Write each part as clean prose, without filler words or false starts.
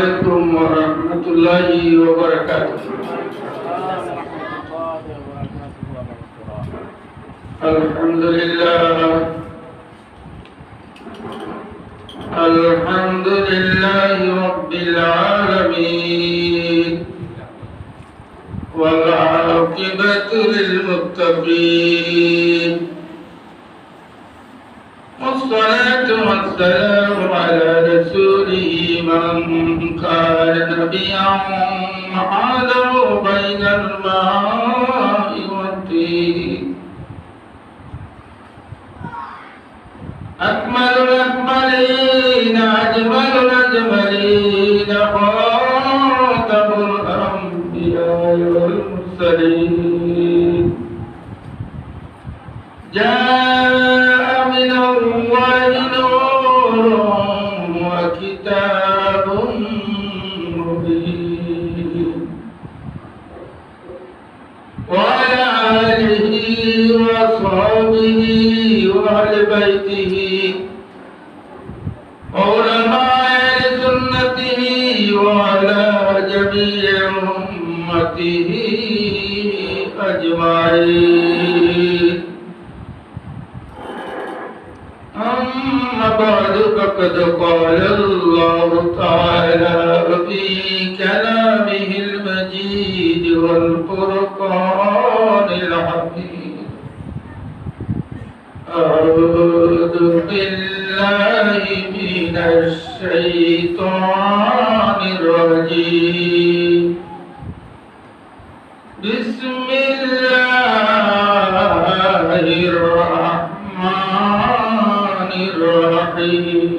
عليكم ورحمة الله وبركاته. الحمد لله الحمد لله رب العالمين والعاقبة للمتقين والصلاة والسلام على رسوله من كان نبيا حاله بين الماء والطين أكمل الأكملين أجمل الأجملين خاتم الأنبياء والمرسلين جاء من الله نور وكتاب مبين وعلى آله وصحبه وأهل بيته وعلماء سنته وعلى جميع أمته أجمعين أما بعد فقد قال الله تعالى في كلامه المجيد والفرقان الحميد أعوذ بالله من الشيطان الرجيم بسم الله الرحمن الرحيم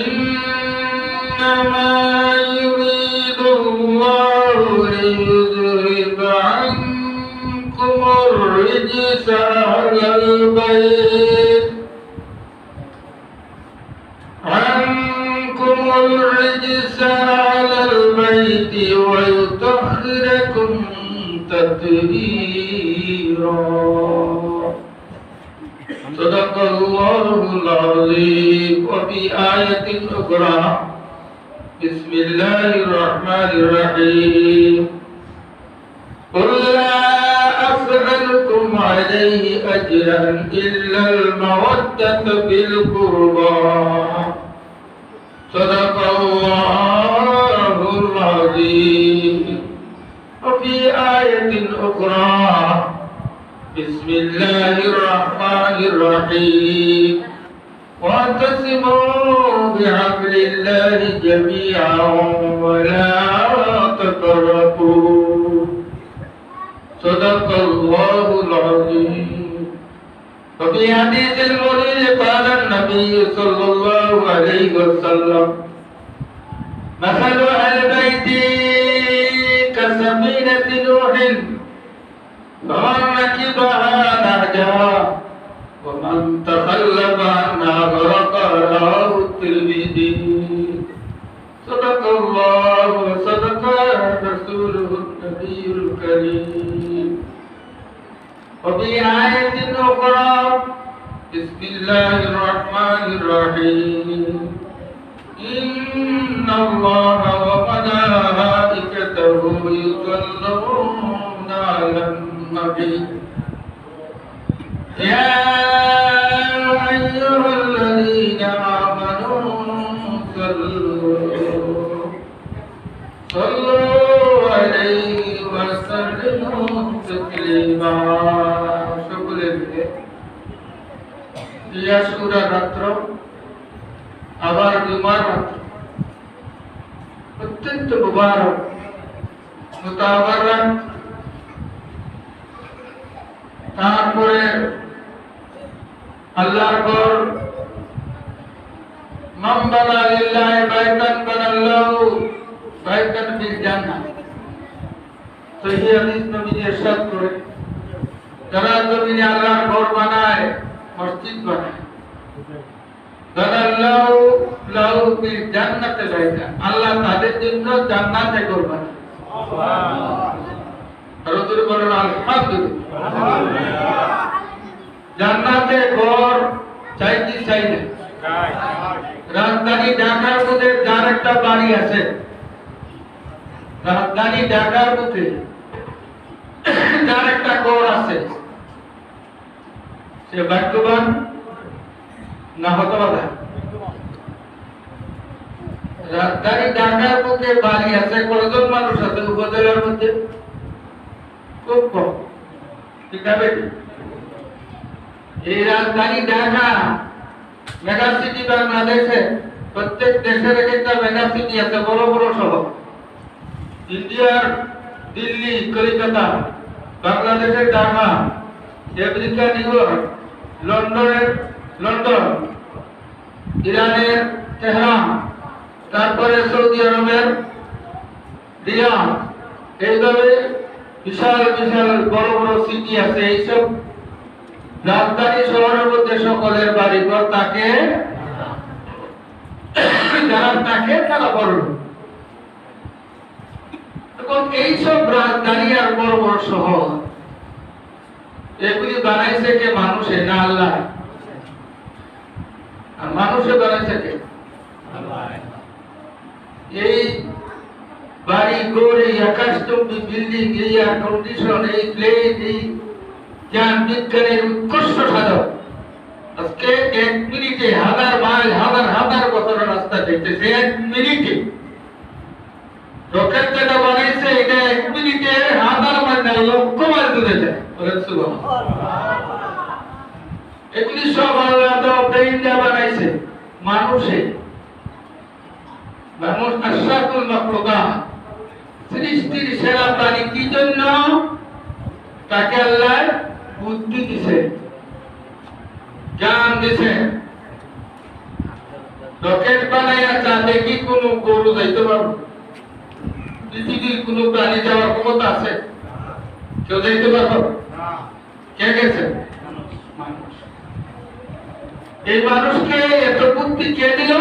إنما يريد الله ليذهب عنكم الرجس أهل البيت ويطهركم تطهيرا صدق الله العظيم. وفي آية أخرى بسم الله الرحمن الرحيم قل لا أسألكم عليه أجرا إلا المودة في القربى صدق الله العظيم. وفي آية أخرى بسم الله الرحمن الرحيم واعتصموا بحبل الله جميعا ولا تفرقوا صدق الله العظيم. وفي حديث المريض قال النبي صلى الله عليه وسلم مثل أهل بيتي كسفينة نوح فمن ركبها نجا ومن تخلف عنها غرق رواه الترمذي صدق الله وصدق رسوله النبي الكريم. وفي آية أخرى بسم الله الرحمن الرحيم إن الله وملائكته يصلون على النبي يا أيها الذين آمنوا صلوا عليه وسلموا تسليما. সকলে ইয়াসুরা রাত্র আবার জুমার রাত্র অত্যন্ত মুবারক মুতাবারক। তারপরে আল্লাহর ঘর মান বানা লিল্লাহি বাইতান বানাল্লাহু বাইতান ফিল জান্নাহ। সহিহ হাদিস নবী ইরশাদ করে যারা জমিনে আল্লাহর ঘর বানায় মসজিদ বানায় বানাল্লাহু লাহু ফিল জান্নাতি বাইতান আল্লাহ তাদের জন্য জান্নাতে ঘর বানায়। সুবহানাল্লাহ রাসূল বলেন আলহামদুলিল্লাহ। জান্নাতে ঘর চাইতে চাই না রাজধানী ঢাকার মধ্যে যার একটা বাড়ি আছে, রাজধানী ঢাকার মধ্যে যার একটা ঘর আছে, সে ভাগ্যবান না হতবাদা? রাজধানী ঢাকার মধ্যে বাড়ি আছে, কতজন মানুষ আছে উপজেলার মধ্যে? খুব কম। ঠিক আছে, এই রাজধানী ঢাকা মেগা সিটি বাংলাদেশে প্রত্যেক দেশের একটা মেগা সিটি আছে, বড় বড় শহর। ইন্ডিয়ার দিল্লি, কলকাতা, বাংলাদেশের Dhaka, America new York, London, ইরানের তেহরান, তারপরে সৌদি আরবের রিয়াদ, এইভাবে বিশাল বিশাল বড় বড় সিটি আছে। এইসব রাজধানী শহরের মধ্যে সকলের বাড়িঘর থাকে, যারা থাকে তারা বড়। এখন এইসব রাজধানী আর বড় বড় শহর এগুলি বানাইছে কে? মানুষে না আল্লাহ? আর মানুষে বানাইছে কে? এই বাড়ি ঘর, এই আকাশচুম্বী বিল্ডিং, এই এয়ার কন্ডিশন, এই প্লেন, এই জ্ঞান বিজ্ঞানের উৎকর্ষ সাধক আজকে 1 মিনিটে হাজার মাইল, হাজার হাজার বছরের রাস্তা দেখতেছে। 1 মিনিটে রকেট যেটা বানাইছে, এটা 1 মিনিটে হাজার মাইল না লক্ষ মাইল দূরে যায়। এগুলি সব আল্লাহ ব্রেইনটা বানাইছে মানুষে। মানুষ আশরাফুল মাখলুকাত, সৃষ্টির সেরা প্রাণী। কি জন্য? তাকে আল্লাহ বুদ্ধি দিছে, জ্ঞান দিছে। রকেট বানাইয়া চাঁদে কি কোন গরু যাইতে পারবে? পৃথিবীর কোন প্রাণী যাওয়ার ক্ষমতা আছে? কেউ যাইতে পারবে? কে গেছে? মানুষ। এই মানুষকে এত বুদ্ধি কে দিল?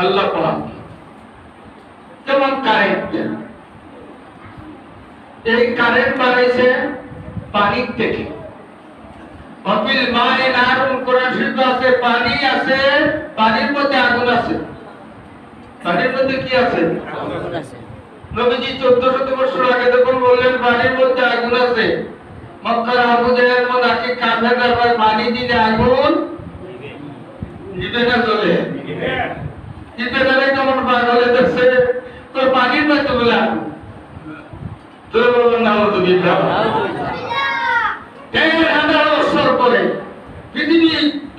আল্লাহ পাক। যেমন কারেন্ট, এই কারেন্ট বানাইছে পানি থেকে। অপিল মায়ে নারুন, কোরআন শরীফে আছে পানি আছে, পানির মধ্যে আগুন আছে। পানির মধ্যে কি আছে? আগুন আছে। নবীজি 1400 বছর আগে যখন বললেন পানির মধ্যে আগুন আছে, মক্কার আবু জাহেল মুনাফিক কাফেররা বলে পানি দিলে আগুন নিভে না, জ্বলে। নিভে গেলে কেমন পাগল হতেছে, তো পানির মধ্যে বলে আগুন। তো বলবেন নাউযুবিল্লাহ। 1000 বছর পরে পৃথিবী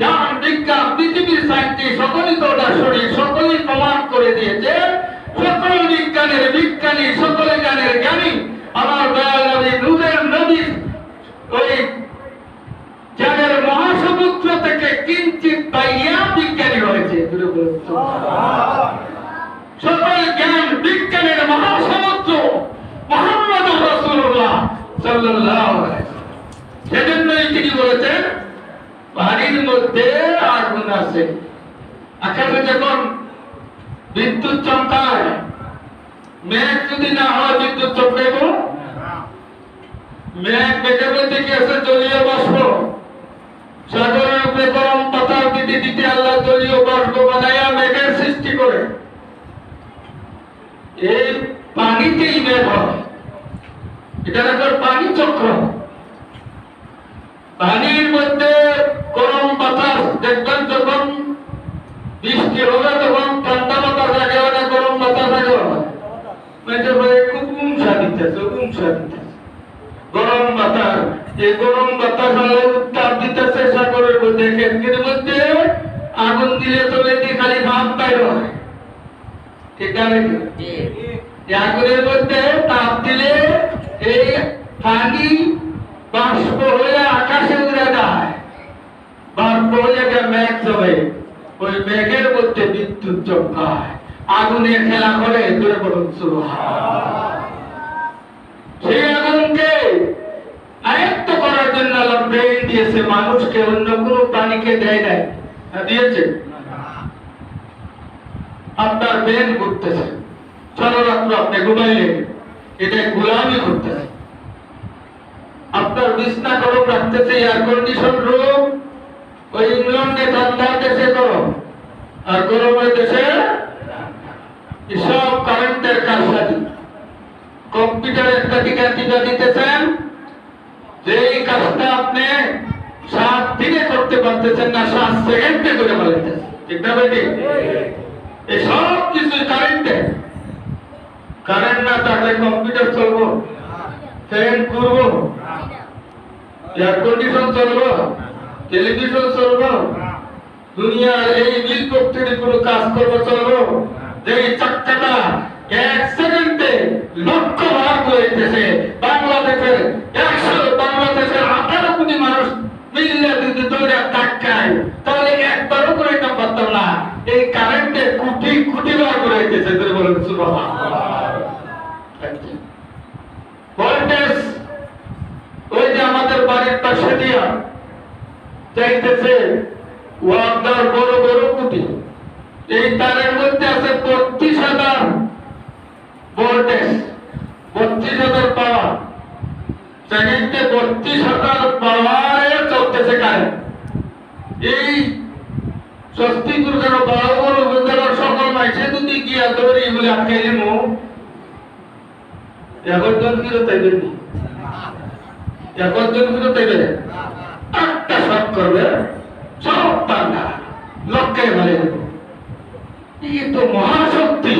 জ্ঞান বিজ্ঞান, পৃথিবীর সায়েন্টিস্ট সকলেই তো শরীর সকলেই প্রমাণ করে দিয়েছে, সকল বিজ্ঞানের বিজ্ঞানী, সকলে জ্ঞানের জ্ঞানী আমার দয়াল নবী, নূরের নবী, ওই জ্ঞানের মহাসমুদ্র থেকে কিঞ্চিত পাইয়া বিজ্ঞানী হয়েছে। সকল জ্ঞান বিজ্ঞানের মহাসমুদ্র মুহাম্মদুর রাসূলুল্লাহ সাল্লাল্লাহু আলাইহি ওয়াসাল্লাম। সেজন্যই তিনি বলেছেন পানির মধ্যে আগুন আছে। আকাশে যখন বিদ্যুৎ চমকায়, মেঘ যদি না হয় বিদ্যুৎ চমকাইব? মেঘ মেঘের মধ্যে কি আছে? জলীয় বাষ্প। সাগরের উপরে গরম পাতা দিতে দিতে আল্লাহ জলীয় বাষ্প বানাইয়া মেঘের সৃষ্টি করে। এই পানিতেই মেঘ হয়, এটা একবার পানি চক্র। পানির মধ্যে গরম বাতাস, দেখবেন যখন বৃষ্টি হবে তখন ঠান্ডা বাতাস আগে হয়, গরম বাতাস আগে হয়। খুব উমসা দিতেছে, উমসা দিতেছে গরম বাতাস। এই গরম বাতাস আল্লাহ উত্তাপ দিতেছে সাগরের মধ্যে। ক্ষেত্রের মধ্যে আগুন দিলে চলে দিয়ে খালি ভাব বাইর হয়, ঠিক আছে? আগুনের মধ্যে তাপ দিলে এই পানি বাষ্প হয়ে আকাশে উড়ে যায়, বাষ্প হয়ে মেঘ জমে, ওই মেঘের মধ্যে বিদ্যুৎ চমকায়, আগুনে খেলা করে। দূরে বলুন সুবহানাল্লাহ। সেই আগুনকে আয়ত্ত করার জন্য আল্লাহ ব্রেইন দিয়েছে মানুষকে, অন্য কোন প্রাণীকে দেয় নাই। দিয়েছে? আপনার ব্রেন ঘুরতেছে, সারারাত্র আপনি ঘুমাইলেন, এটা গোলামি করতেছে। আপনার বিছনা গরম রাখতেছে, এয়ার কন্ডিশন রুম, ওই ইংল্যান্ডে ঠান্ডার দেশে গরম আর গরমের দেশে সব কারেন্টের কারসাজি। কম্পিউটারে একটা টিকা দিতেছেন, যে এই কাজটা আপনি 7 দিনে করতে পারতেছেন না, 7 সেকেন্ডে করে ফেলতেছেন। ঠিক না ভাই? এই সব কিছু কারেন্টে। কারেন্ট না থাকলে কম্পিউটার চলবো, ফ্যান ঘুরবো, এয়ার কন্ডিশন চলবো, টেলিভিশন চলবো, দুনিয়ার এই মিল ফ্যাক্টরি কোনো কাজ করবো চলবো? যে চাক্কাটা 1 সেকেন্ডে লক্ষ ভাগ হইতেছে। বাংলাদেশের 18 কোটি মানুষ মিললে যদি দৌড়ে ধাক্কায়, তাহলে একবারও করে এটা পারতাম না। এই কারেন্টে কোটি কোটি ভাগ হইতেছে। বলেন সুবহানাল্লাহ। ভোল্টেজ ওই যে আমাদের বাড়ির পাশে দিয়া যাইতেছে, ওয়ার্ডার বড় বড় কুটি, এই তারের মধ্যে আছে 32,000 ভোল্টেজ, 32,000 পাওয়ার। সেকেন্ডে 32,000 পাওয়ারে চলতেছে কারেন্ট। এই স্বস্তিপুর যেন বড় বড় উপজেলার সকল মাইসে যদি গিয়া ধরি বলে আটকাইলে মো একজন ফিরত আইবেন নি, একজন ফিরত আইবে একটা শট করবে, সব টাকা লক্ষ্যে মারে। এই তো মহাশক্তি।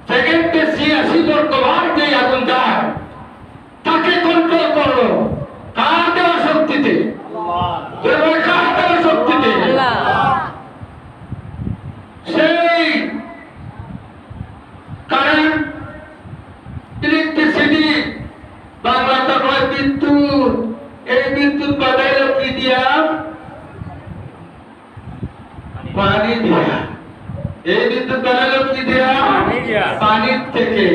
সেকেন্ডে 86 বার যে আগুন যায়, তাকে কন্ট্রোল করো কার দেওয়া শক্তিতে? কার দেওয়া শক্তিতে? সেই কারেন্ট, ইলেকট্রিসিটি, বাংলাতে হয় বিদ্যুৎ। এই বিদ্যুৎ বানাইল কি দিয়া? পানি দিয়া। এই বিদ্যুৎ বানাইল কি দিয়া? পানির থেকে।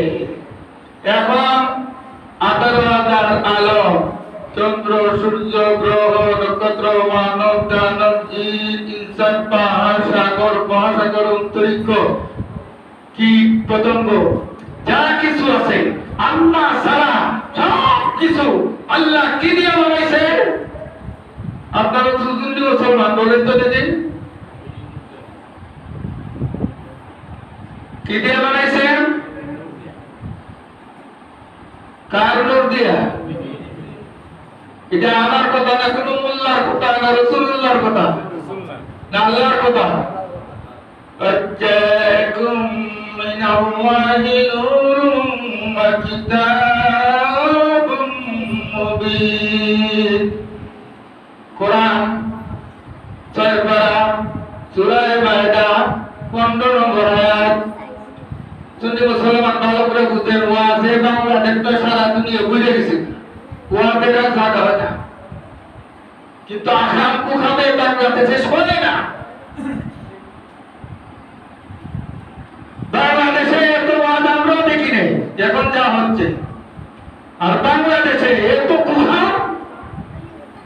এখন 18,000 আলো, চন্দ্র, সূর্য, গ্রহ, নক্ষত্র, মানব, দানব, জীব, ইনসান, পাহাড়, সাগর, মহাসাগর, অন্তরিক্ষ, কীট পতঙ্গ, যা কিছু আছে আল্লাহ ছাড়া সব কিছু আল্লাহ কি দিয়ে বানাইছে? আপনারা সুন্দর মুসলমান বলেন তো দিদি, কি দিয়ে বানাইছেন? কার নূর দিয়া? এটা আমার কথা না, কোন মোল্লার কথা না, রাসূলুল্লাহর কথা না, আল্লাহর কথা। আজ্জাকুম মিনাল্লাহি নূরুম ওয়া কিতাবুম মুবিন। কোরআন 6 পারা, সূরা মায়দা 15 নম্বর আয়াত। শুনে মুসলমান ভালো করে বুঝেন, ওয়াজে বাংলাদেশ তো সারা দুনিয়া বুঝে গেছে, ওয়াজের জায়গা হয় না, কিন্তু আখাম কুখামে বাংলাদেশে শোনে না। বাংলাদেশে এত ওয়াজ আমরাও দেখি নাই, এখন যা হচ্ছে। আর বাংলাদেশে এত কুখাম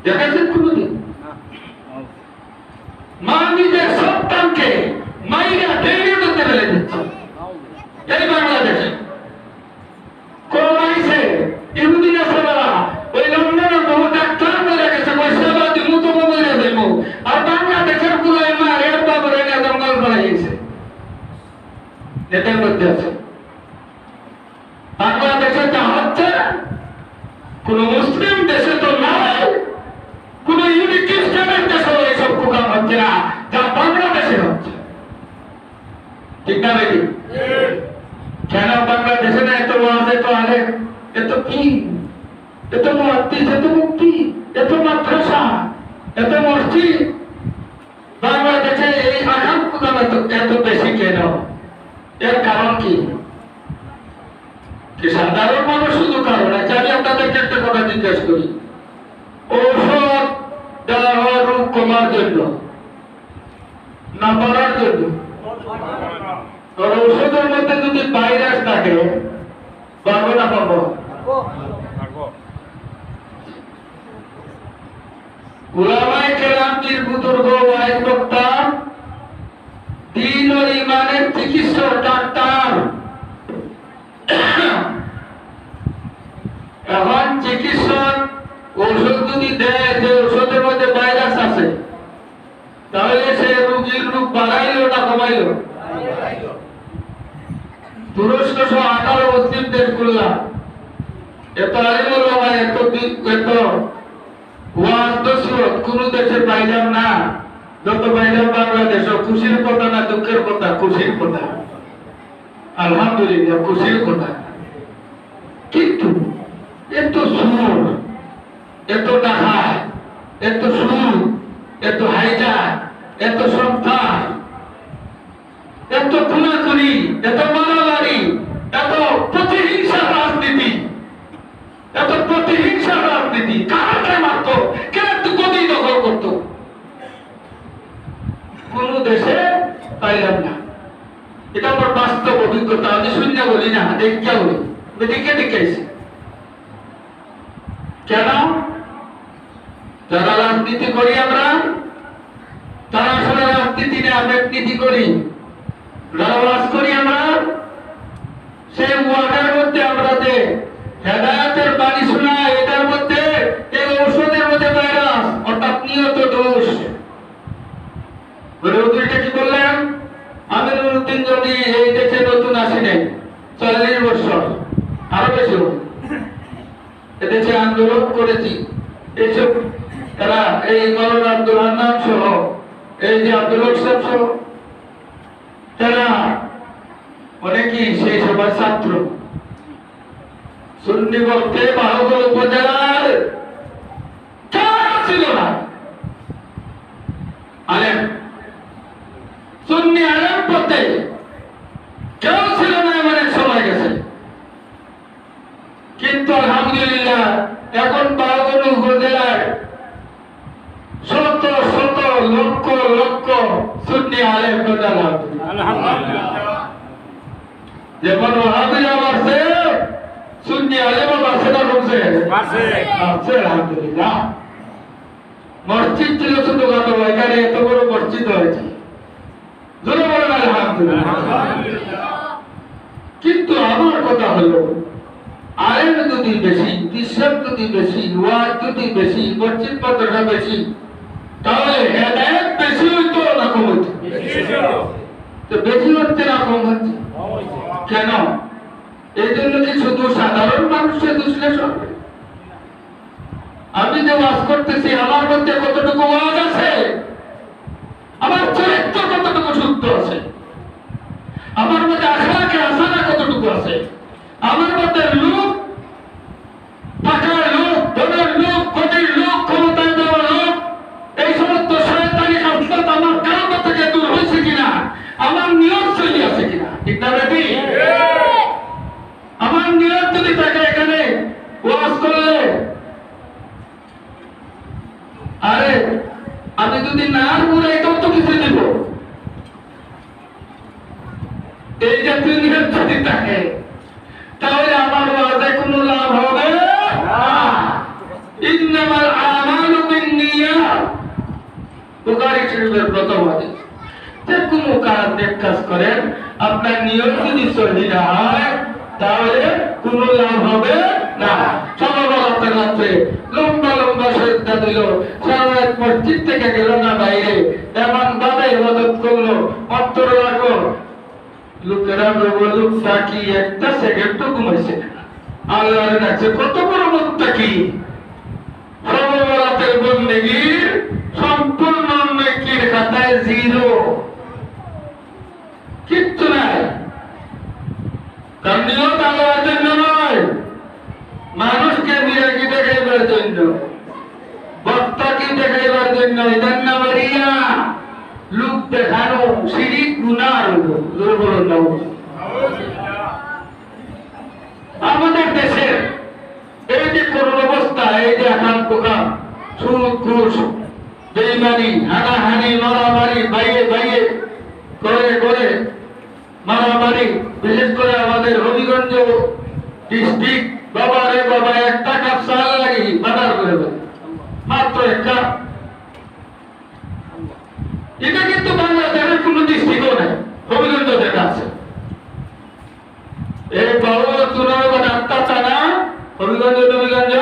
দেখেছেন কোনদিন? মা নিজের সন্তানকে মাইরা ডেইলি করতে ফেলে দিচ্ছে এই বাংলাদেশে। কোরআনে ইহুদি নাসারা ওই লন্ডনের বহু ডাক্তার বলে গেছে পয়সাবাদী মুতো বলে দেবো, আর বাংলাদেশের গুলাই মার এর বাবার এনে জঙ্গল করা গেছে। নেতার মধ্যে আছে বাংলাদেশে যা হচ্ছে, কোন মুসলিম দেশে তো নয়, কোন ইহুদি খ্রিস্টানের দেশে এইসব প্রোগ্রাম হচ্ছে না, যা বাংলাদেশে হচ্ছে। ঠিক না নাকি? কেন বাংলাদেশে না এত ওয়াজ, এত আলেম, এত কি, এত মুহাদ্দিস, এত মুফতি, এত মাদ্রাসা, এত মসজিদ? বাংলাদেশে এই আকাম প্রোগ্রাম এত বেশি কেন? এর কারণ কি? সাধারণ মানুষ শুধু কারণ আছে। আমি আপনাদেরকে একটা কথা জিজ্ঞাসা করি, ঔষধ দেওয়া হয় রোগ কমার জন্য না বাড়ার জন্য? ঔষধের মধ্যে যদি ভাইরাস থাকে, পারবো না পারবো? উলামায়ে কেরাম, পীর বুজুর্গ, ওয়াইজ বক্তা, দ্বীন ও ঈমানের চিকিৎসক, ডাক্তার, এখন চিকিৎসক ঔষধ যদি দেয় যে ঔষধের মধ্যে ভাইরাস আছে, তাহলে সে রোগীর রূপ বাড়াইলো না কমাইলো? তুরস্ক সহ 18 মুসলিম দেশ করলাম, এত আলিমুল ওলামা, এত ওয়াজ নসিহত কোন দেশে পাইলাম না যত পাইলাম বাংলাদেশ। খুশির কথা না দুঃখের কথা? খুশির কথা, আলহামদুলিল্লাহ খুশির কথা। কিন্তু এত সুর, এত ডাহা, এত সুর, এত হাইজা, এত সন্ত্রাস, এত খুনাখুনি, এত মারামারি, এত প্রতিহিংসা রাজনীতি, এত প্রতিহিংসা রাজনীতি কাকে মারতো, কে গদি দখল করতো? কোন দেশে পাইলাম না। এটা আমার বাস্তব অভিজ্ঞতা। আমি শূন্য বলি না, দেখা বলি, দেখে দেখাইছি। কেন? যারা রাজনীতি করি আমরা, তারা আসলে রাজনীতি না, ব্যক্তিনীতি করি। যারা ওয়াজ করি আমরা, সেই ওয়াজের মধ্যে আমরা যে হেদায়েতের বাণী শোনা, এটার মধ্যে এই ঔষধের মধ্যে ভাইরাস, অর্থাৎ নিয়ত দোষ। এটা কি বললেন? আমিনুল উদ্দিন যদি এই দেশে নতুন আসেন 40 বছর, আরো বেশি এদেশে আন্দোলন করেছি। এইসব তারা এই মৌলানা আব্দুল হান্নান সহ, এই যে আব্দুল হক সাহেব সহ, তারা অনেকেই সেই সবার ছাত্র। সুন্নি বলতে বাহুবল উপজেলার ছিল না আলেম, সুন্নি আলেম বলতে কেউ ছিল না, এমন সময় গেছে। কিন্তু আলহামদুলিল্লাহ এখন বাহুবল উপজেলার শত শত লক্ষ লক্ষ সুন্নি আলেম যেমন ওয়াহাবিরা বাড়ছে, সুন্নি আলেমও বাড়ছে না কমছে? বাড়ছে আলহামদুলিল্লাহ। মসজিদ ছিল ছোটখাটো, এখানে এত বড় মসজিদ হয়েছে, জোরে বলেন আলহামদুলিল্লাহ। কিন্তু আমার কথা হলো, আলেম যদি বেশি, বিশ্বাস যদি বেশি, ওয়াজ যদি বেশি, মসজিদ মাদ্রাসা বেশি, তাহলে হেদায়েত বেশি হইতো না কম হইতো? তো বেশি হচ্ছে না কম হচ্ছে? কেন? এই জন্য কি শুধু সাধারণ মানুষের বিশ্লেষণ? আমি যে ওয়াজ করতেছি, আমার মধ্যে কতটুকু ওয়াজ আছে? আমার চরিত্র কতটুকু শুদ্ধ আছে? আমার মধ্যে আখলাকে হাসানা কতটুকু আছে? আমার মধ্যে লোক, টাকার লোক, ধনের লোক, কোটির লোক, ক্ষমতায় দেওয়ার লোক, এই সমস্ত শয়তানি খাসলত আমার কারণ থেকে দূর হয়েছে কিনা, আমার নিয়ত চলে আছে কিনা? ঠিক না বেটি? আমার নিয়ত যদি থাকে এখানে ওয়াজ করলে, আরে আমি যদি না পুরো এটাও তো কিছু দিব, এই জাতীয় নিয়ত যদি থাকে, তাহলে আমার ওয়াজে কোনো লাভ হবে না। ইন্নামাল আমালু বিন্নিয়াত, বুখারী শরীফের প্রথম হাদিস। যে কোনো কাজ করেন, আপনার নিয়ত যদি সহি না হয়, তাহলে কোনো লাভ হবে না। সকালবেলাতে রাত্রে লম্বা লম্বা সেজদা দিল, সারা মসজিদ থেকে গেল না বাইরে, এমন ভাবে ইবাদত করলো, অন্তর রাখো, লোকেরা বলুক তাকি একটা সেকেন্ড ঘুমাইছে না, আল্লাহর কাছে কত বড় মুত্তাকি। সকালবেলাতে বন্দেগীর সম্পূর্ণ নেকির খাতায় জিরো, কিচ্ছু নাই। কারণ নিয়ত আল্লাহর জন্য নয়, মানুষকে বিরাগী দেখাইবার জন্য, বক্তাকে দেখাইবার জন্য। এটার নাম রিয়া, লোক দেখানো, শিরিক, গুনাহ। আমাদের দেশের এই যে করুণ অবস্থা, এই যে আকাম কুকাম, সুদ ঘুষ, বেঈমানি, হানাহানি, মারামারি, বাইয়ে বাইয়ে করে করে মারামারি, বিশেষ করে আমাদের হবিগঞ্জ ডিস্ট্রিক্ট, বাবা রে বাবা, একটা কাপ চাল লাগি বাজার করে দেবে, মাত্র একটা। এটা কিন্তু বাংলাদেশের কোন ডিস্ট্রিক্টও নাই, হবিগঞ্জ যেটা আছে। এই বাবু চুনাও ডাক্তার টানা হবিগঞ্জ টবিগঞ্জ,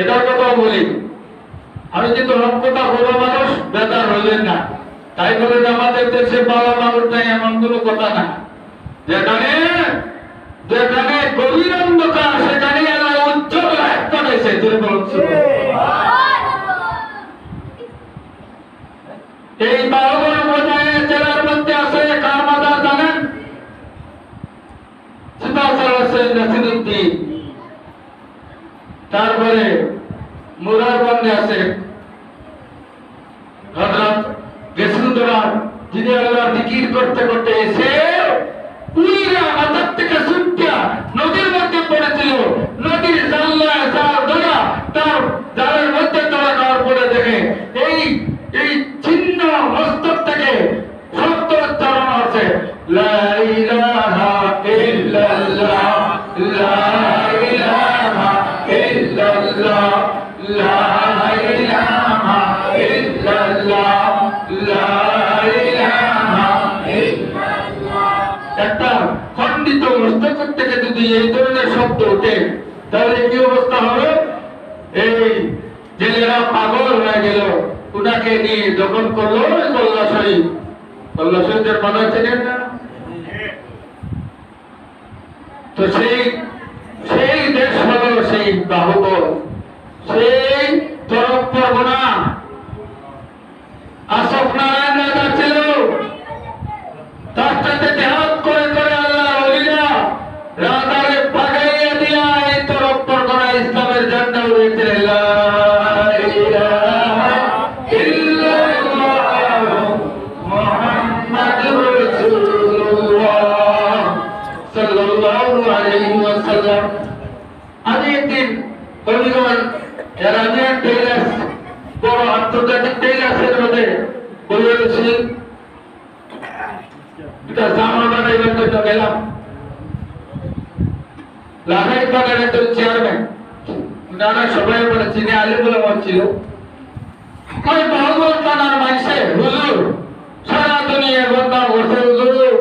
এটার কথা বলি। আমি কিন্তু রক্ষতা বড় মানুষ বেদার হইলেন না, তাই বলে আমাদের দেশে বাবা মানুষ নাই এমন কোনো কথা না। যেখানে যেখানে গভীর অন্ধকার সেখানে আল্লাহ উজ্জ্বল লাইট পাঠাইছে। এই 12 বছর জেলার মধ্যে আছে কার মাদার জানেন? নাসিরুদ্দিন। তারপরে মুরারগঞ্জে আছে হযরত গেসুদরার, যিনি আল্লাহ জিকির করতে করতে এসে পুরা মাথার থেকে ছুটিয়া নদীর মধ্যে পড়েছিল। নদীর জানলায় জাল ধরা তার জালের মধ্যে তোলা যাওয়ার পরে দেখে এই ছিন্ন মস্তক থেকে শব্দ উচ্চারণ আছে, লা ইলাহা ইল্লাল্লাহ, লা ইলাহা ইল্লাল্লাহ, লা ইলাহা ইল্লাল্লাহ, লা ইলাহা ইল্লাল্লাহ। একটা খণ্ডিত মস্তক থেকে যদি এই ধরনের শব্দ ওঠে তাহলে কি অবস্থা হবে? এই জেলেরা পাগল হয়ে গেল, উনাকে নিয়ে দখল করলো কল্লা শরীফ। কল্লা শরীফের মাদার ছিলেন না? তো সেই দেশ হলো সেই বাহুবল, সেই তরফ পরগনা। আশোক নারায়ণ রাজা ছিল, তার সাথে জেহাদ করে করে আল্লাহ ওলিরা রাজারে ভাগাইয়া দিয়া এই তরফ পরগনা ইসলামের ঝান্ডা উড়িয়েছিলেন। লা ইলাহা ইল্লাল্লাহ মুহাম্মাদুর রাসূলুল্লাহ সাল্লাল্লাহু আলাইহি ওয়াসাল্লাম। আজ একদিন হবিগঞ্জ রানিয়া টেইলার্স, বড় আন্তর্জাতিক টেইলার্সের মধ্যে বলেছিল এটা জামা বানাইবার জন্য গেলাম। লাগাই বাগানের একজন চেয়ারম্যান, নানা সবাই বলে চিনে আলী বলে বলছিল, ওই বাহুবল টানার মাইসে হুজুর সারা দুনিয়া বদনাম করছে। হুজুর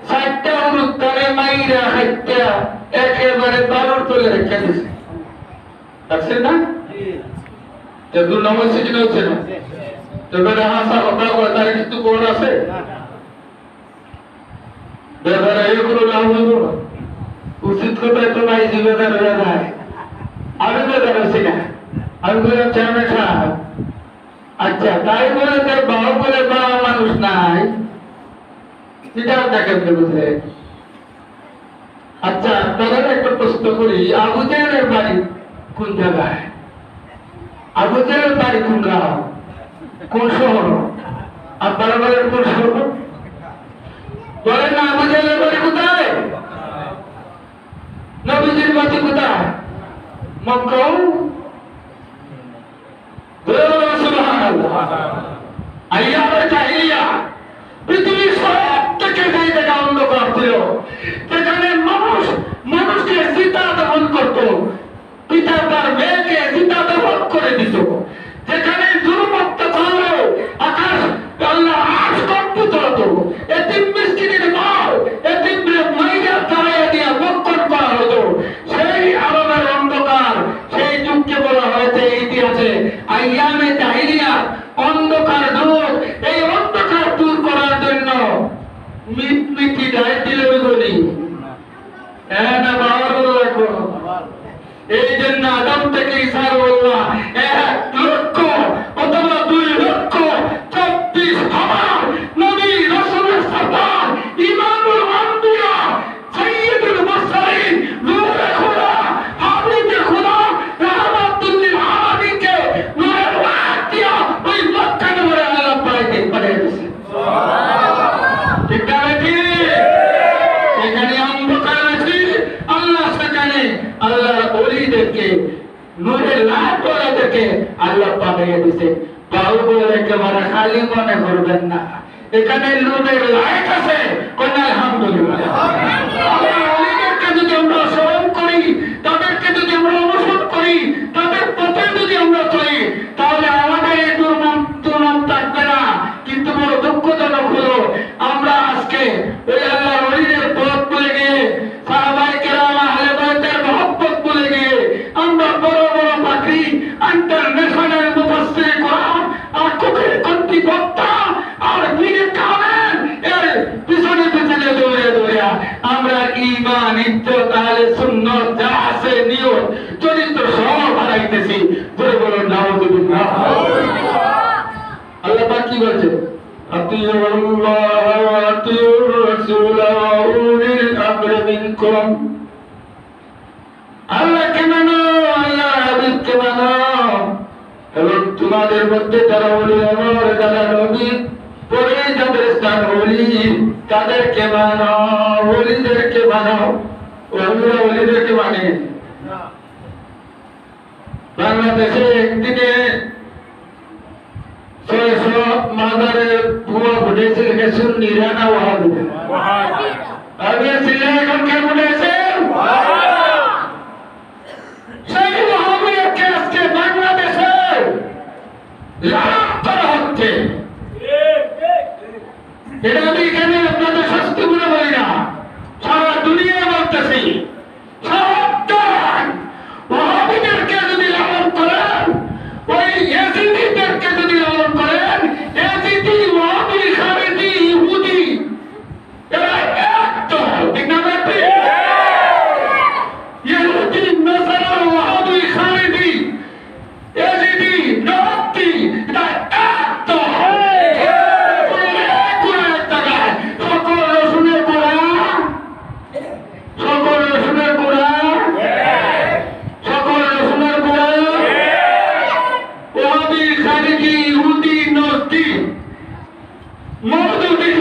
60টা অনুষ্ঠানে মাইরা হাইটা একেবারে বালুর তুলে রেখে দিছে, দেখছেন না? এগুলো নমস্তে সিজন হচ্ছে না, তবে হাসা কথা বলে তার কিছু কোন আছে? বেদারা এগুলো না হইব না, উচিত কথা তো নাই যে বেদার হয়ে যায়। আমি বেদার আছি না, আমি বললাম চেয়ারম্যান সাহেব, আচ্ছা তাই বলে তাই বাবা বলে বাবা মানুষ নাই, এটা দেখেন বুঝলে। আচ্ছা আপনাদের একটা প্রশ্ন করি, আবু জেহেলের বাড়ি কোন জায়গায়? আবু জেহেলের বাড়ি কোন গ্রাম, কোন শহর? আপনারা বলেন কোন শহর? বলেন না আবু জেহেলের বাড়ি কোথায়? নবীজির বাড়ি কোথায়? মক্কা। সুবহানাল্লাহ। আইয়ামে জাহিলিয়া পৃথিবীর সব থেকে যে জায়গা অন্ধকার ছিল, সেখানে মানুষকে চিতা দমন করত, পিতা তার মেয়েকে চিতা দমন করে দিত। যেখানে জুলুম অত্যাচার আকাশ আল্লাহ আশ কম্পিত হতো, এতিম মিসকিনের মাল এতিমরে মাইরা তাড়াইয়া দিয়া বক্ষণ করা হতো। সেই আরবের অন্ধকার, সেই যুগকে বলা হয়েছে ইতিহাসে আইয়ামে জাহিলিয়া, অন্ধকার যুগ। এই অন্ধকার দূর করার জন্য মিটমিটি ডাইট দিলে বুঝলি না বাবার লাগবো। এই জন্য আদম থেকে ইসার বললাম 1 লক্ষ অথবা 2 লক্ষ 24,000 নবী রাসূলের সরদার ইমামুল আম্বিয়া সাইয়্যিদুল মুরসালিন নূরে খোদা হাবিবে খোদা রাহমাতুল লিল আলামিনকে নূরের ওয়াক দিয়া ওই মক্কা নগরে আল্লাহ পাঠিয়ে দিয়েছে। সুবহানাল্লাহ। ঠিক আছে, এখানে অন্ধকার আছে, আল্লাহ সেখানে আল্লাহর ওলিদেরকে নূরের লাইট ওয়ালাদেরকে আল্লাহ পাঠিয়ে দিয়েছে। বাহুবল একেবারে খালি মনে করবেন না, এখানে নূরের লাইট আছে। কোন আলহামদুলিল্লাহ। আল্লাহর ওলিদেরকে যদি আমরা স্মরণ করি, তাদেরকে যদি আমরা অনুসরণ করি, তাদের পথে যদি আমরা চলি, তাহলে আমাদের এই দুর্নাম থাকবে না। কিন্তু বড় দুঃখজনক হলো আমরা আজকে ওই আল্লাহর ওলিদের পথ ভুলে গিয়ে, সাহাবায়ে কেরাম আহলে বাইতের মহব্বত ভুলে গিয়ে আমরা বড় বড় পাখি ইন্টারন্যাশনাল মুফাসসির আহলে সুন্নাত যা আছে নিয়ত চরিত্র সব হারাইতেছি বলে বলো নাউযুবিল্লাহ। আল্লাহ পাক কি বলছে আতিউল্লাহ ওয়া আতিউর রাসূল ওয়া উলিল আমরি মিনকুম। আল্লাহকে মানো, আল্লাহর হাবিবকে মানো, এবং তোমাদের মধ্যে যারা ওলি আমর, যারা নবী পরে যাদের স্থান ওলি, তাদেরকে মানো, ওলিদেরকে মানো। ওলিরা ওলিদেরকে মানে বাংলাদেশে একদিনে 600 মাজারে বুয়া ফুটেছে, সুন্নিরা না ওয়াহাবি? আগে ছিল, এখন কে ফুটেছে? সেই ওয়াহাবিয়াকে আজকে বাংলাদেশে লাভ করা হচ্ছে। এটা আমি এখানে আপনাদের শাস্তি বলে বলি না, সারা দুনিয়া বলতেছি। ওয়াহাবিদেরকে যদি লালন করেন, ওই ইয়াজিদিদেরকে যদি লালন করেন, ইয়াজিদি, ওয়াহাবি, খারেজি, ইহুদি এরা এক দল, ঠিক না? ইহুদি, নাসারা, ওয়াহাবি, খারেজি, ইয়াজিদি, নাস্তি এটা এক দল। সকল রসুনের গোড়া, সকল রসুনের গোড়া, সকল রসুনের গোড়া ওয়াহাবি, খারেজি, ইহুদি, নাস্তি, মওদুদি,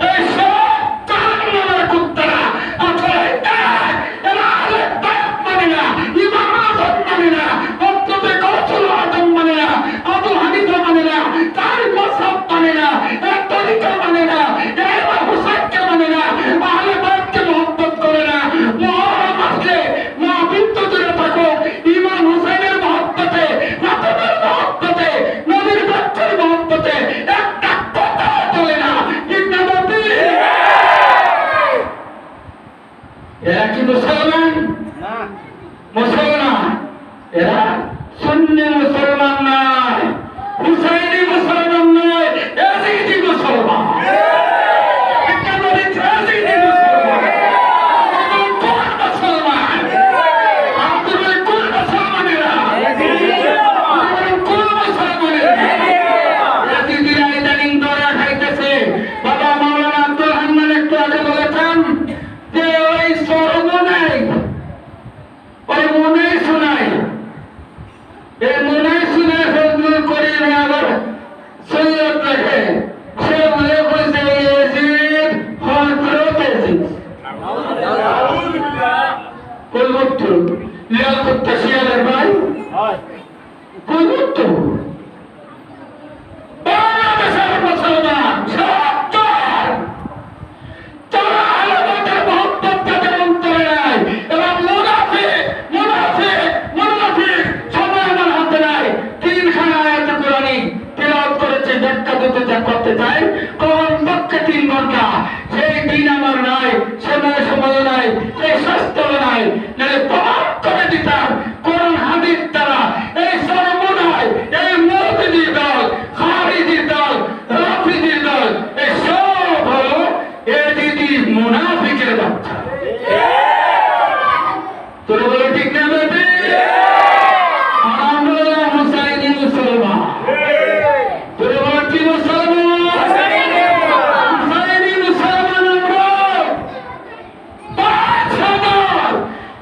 এই সব কারণের কুত্তারা আসলে এক। এরা আহলে বায়াত মানে না, ইমাম আযম মানে না, অন্তত গৌসুল আযম মানে না, আবু হানিফা মানে না, তার মাযহাব মানে না, এর তরিকা মানে না, ইমাম হুসাইনকে মানে না, আহলে বায়াতকে মহব্বত করে না। মুহররম আসলে মাহফিল তো দূরে থাকো, ইমাম হুসাইনের মহব্বতে, রাসূলের মহব্বতে, নবীর বাচ্চার মহব্বতে একটা কথা চলে না, ঠিক না বাপি? এরা কি মুসলমান? মুসলমান এরা সুন্নি মুসলমান নয়, হুসাইনি মুসলমান নয়, ইয়াজিদি মুসলমান। ঠিক না বাপি? ইয়াজিদি মুসলমান। কোন মুসলমান? আপনি বলেন কোন মুসলমানেরা? কোন মুসলমানেরা? ইয়াজিদিরা ইদানিং দরা খাইতেছে। বাবা মাওলানা আব্দুল হান্নান একটু আগে বলেছেন যে ওই সর্বনাই, ওই মনে শোনায়, এই মনে শুনে ফজলুল করিম আবার সৈয়দ লেখে, সে বলে বলছে ইয়াজিদ হযরত ইয়াজিদ কোন মুক্ত লিয়াকত শিয়ালের ভাই কোন মুক্ত বাংলাদেশের মুসলমান সব তারা আলেমদের মহব্বত তাদের অন্তরে নাই, এবং মুনাফিক মুনাফিক মুনাফিক সময় আমার হাতে নাই। 3খানা আয়াত কুরআনী তিলাওয়াত করেছে, ব্যাখ্যা দিতে যা করতে চাই কোন পক্ষে 3 ঘন্টা, সেই দিন আমার নাই, সময় নাই, সেই স্বাস্থ্য নাই, নাহলে প্রমাণ করে দিতাম কোরআন হাদিস দ্বারা এই সর্বনাই, এই মুরতাদি দল, খারিজি দল, রাফিজি দল, এই সব হলো ইয়াজিদি মুনাফিকের বাচ্চা। তোরা বলে ঠিক না বাপি? আমরা হুসাইনি মুসলমান। তোরা বলে কি মুসলমান? হুসাইনি মুসলমান আমরা। 5,000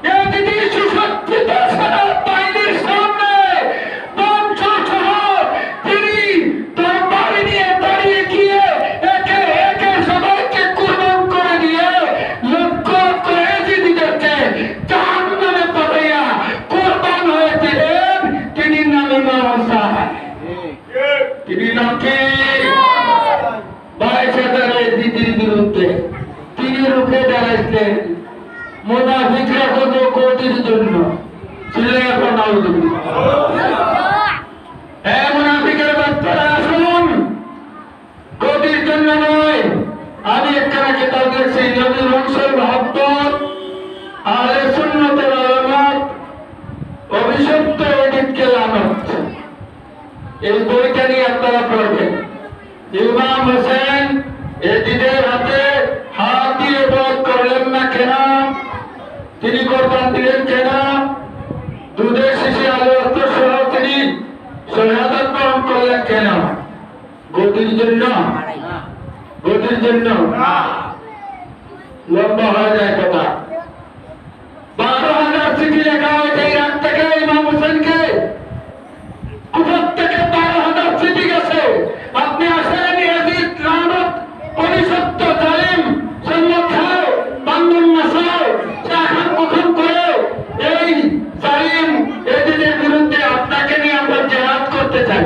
ইয়াজিদি সুসজ্জিত সেনার বাহিনীর সামনে বংশসহ তিনি তরবারি নিয়ে দাঁড়িয়ে গিয়ে একে একে সবাইকে কুরবান করে দিয়ে লক্ষ করে ইয়াজিদিদেরকে জাহান্নামে পাঠাইয়া কুরবান হয়েছিলেন। তিনি নাম ইমাম হুসাইন। তিনি নাম কি? 22,000 ইয়াজিদির বিরুদ্ধে তিনি রুখে দাঁড়াইছিলেন। মুনাফিকরা হলো কোটির জন্য ছিল, এখন নাউযুবিল্লাহ। হ্যাঁ মুনাফিকের বাচ্চারা আসুন, কোটির জন্য নয়। আমি একটা কিতাব লিখছি, নবীর বংশের মহব্বত, আহলে সুন্নাতের আলামত, অভিশপ্ত এদিককে লানত। এই বইটা নিয়ে আপনারা পড়বেন। ইমাম হোসেন এদিদের হাতে হাত দিয়ে বধ করলেন না কেন? তিনি কোরবান দিলেন কেন? দুধের শিশি আলু অস্ত্র সহ তিনি শাহাদাত বরণ করলেন কেন? গদির জন্য? গদির জন্য? লম্বা হয়ে যায় কথা। 12,000 চিঠি লেখা হয়েছে ইরাক থেকে ইমাম হোসেনকে। কুফর থেকে 12,000 চিঠি গেছে। আপনি আসেন ইয়াজিদ লানত পরিশুদ্ধ জালিম সম্মত খাও বান্দন নাসাও চাখান কখন করে এই জালিম এদের বিরুদ্ধে আপনাকে নিয়ে আমরা জিহাদ করতে চাই।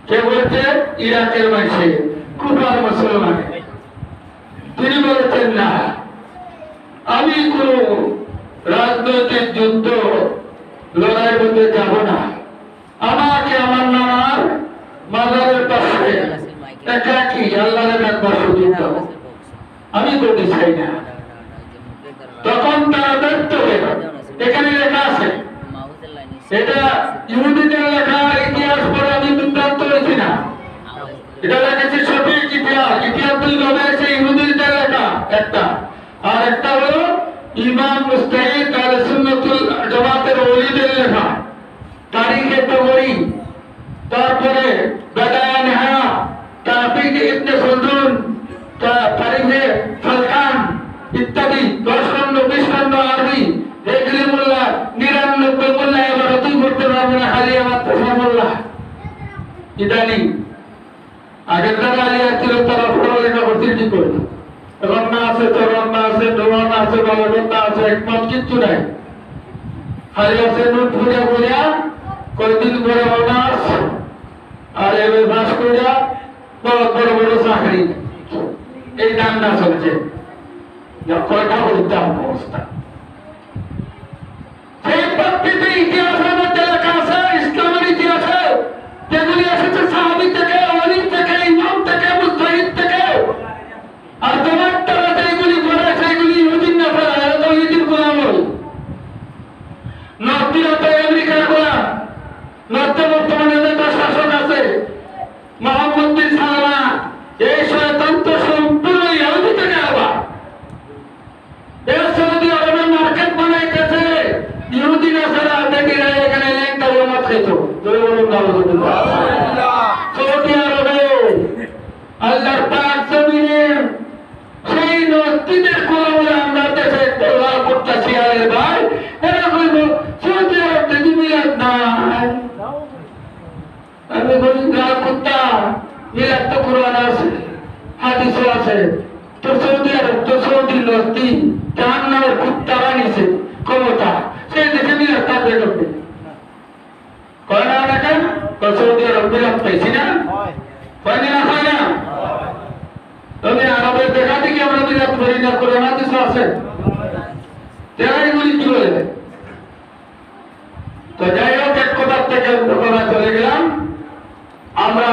কে বলছে? ইরাকের মানুষে কুফার মুসলমান। তিনি বলেছেন না, আমি কোন রাজনৈতিক যুদ্ধ লড়াই করতে যাব না। আমাকে আমার নানার মাজারের পাশে একাকি আল্লাহর একবার যুদ্ধ আমি করতে চাই না। তখন তারা ব্যর্থ হয়ে এখানে লেখা আছে, এটা ইহুদিদের লেখা ইতিহাস পড়ে আমি বিভ্রান্ত হয়েছি না। এটা লেখেছে সঠিক ইতিহাস। ইতিহাস দুই ভাবে আছে, ইহুদিদের লেখা একটা, আর একটা হলো ইমাম মুস্তাহিদ আহলে সুন্নাতুল জামাতের ওলিদের লেখা। তারিখে তবরি, তারপরে বেদায়া নেহায়া, তাফিক ইবনে খলদুন, তারিখে ফালকান ইত্যাদি 10 খন্ড 20 খন্ড আরবি। এগুলি মোল্লা 99 মোল্লা এবার অতুই করতে পারবে না, খালি আমার মোল্লা। ইদানিং আগের যারা আলিয়া ছিল তারা পড়ালেখা করতে কি করবে? রন্না আছে, চরন্না আছে, ডোয়ানা আছে, বালগন্না আছে, একমত কিচ্ছু নাই। খালি আছে নোট পূজা করিয়া কয়েকদিন করে অনার্স আর এবার পাস করিয়া বড় বড় বড় চাকরি, এই দান্ডা চলছে। কয়টা বলতাম অবস্থা। সেই প্রকৃত ইতিহাসের মধ্যে লেখা আছে, ইসলামের ইতিহাসে যেগুলি এসেছে সাহাবী থেকে, ওলি থেকে, ইমাম থেকে, মুজতাহিদ থেকে। আর তোমার তারা যেগুলি করে সেগুলি ইহুদিন না ফেরা, এরা তো ইহুদির গোলাম। নর্থ আমেরিকার গোলাম। নর্থে বর্তমানে নেতা শাসক আছে মোহাম্মদ বিন সালমান। এই শয়তান তো সম্পূর্ণ ইহুদি থেকে আবার সৌদি আরবের মার্কেট বানাইতেছে। ইহুদি না ছাড়া দেখিরা এখানে লেঙ্কা জমাত খেত। সৌদি আরবে আল্লাহর পাক জমিনে সেই নস্তিদের গোলামরা আমরা দেশে লাল করতেছি। আরে ভাই, এরা বলবো সৌদি আরব যদি মিলাদ নাই। আমি বলি লাল কুত্তা, মিলাদ তো কোরআন আছে, হাদিসও আছে। তো সৌদি আরব তো সৌদি নস্তি জাহান্নামের কুত্তা বানিয়েছে ক্ষমতা, সেই দেশে মিলাদ থাকবে করবে। কয় না দেখেন সৌদি আরব মিলাদ পাইছি না, কয় না হয় না। তবে আরবের দেখা থেকে আমরা মিলাদ করি না, কোরআন হাদিস আছে। তেরাইগুলি কি বলে? তো যাই হোক, এক কথা থেকে কথা চলে গেলাম। আমরা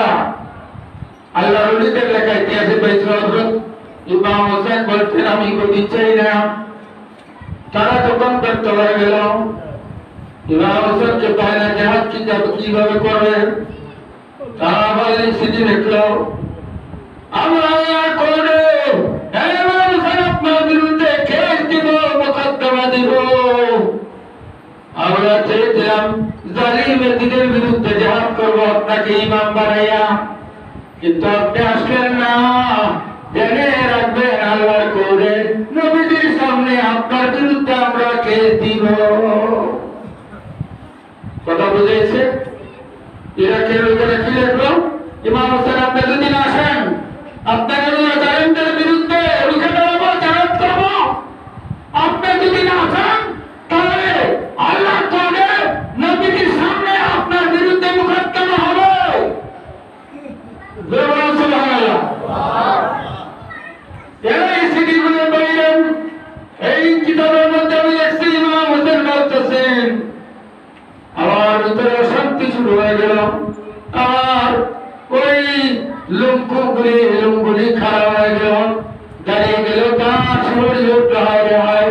আল্লাহ রলিদের লেখা ইতিহাসে পেয়েছিলাম ইমাম হোসেন বলছেন আমি কোনদিন চাই না। তারা যখন ব্যক্ত হয়ে গেল, ইমাম হোসেনকে পয়লা জাহাজ কিভাবে করবে, তারা বলে সিটি লিখল আমরা করে ইমাম হোসেন আপনার বিরুদ্ধে কেস দিব, মোকদ্দমা দিব। আমরা চেয়েছিলাম জালিমের দিনের বিরুদ্ধে জিহাদ করবো আপনাকে ইমাম বানাইয়া, কিন্তু আপনি আসলেন না। জেনে রাখবেন আল্লাহর করে নবীজির সামনে আপনার বিরুদ্ধে আমরা কেস দিব। কথা বুঝেছে? ইরাকের লোকেরা কি লিখলো? ইমাম হোসেন আপনি যদি না আসেন আপনাকে জালিমদের বিরুদ্ধে রুখে দাঁড়াবো, জিহাদ করবো। আপনি যদি না আসেন তাহলে আল্লাহ করে নবীজির সামনে আপনার বিরুদ্ধে মোকদ্দমা হবে। এই সিটিগুলো বললেন, এই কিতাবের মধ্যে আমি লিখছি ইমাম হোসেন বলতেছেন। আমার ভিতরে অশান্তি শুরু হয়ে গেল। আমার ওই লুমগুলি খারাপ হয়ে গেল, দাঁড়িয়ে গেল, গাছ হয়।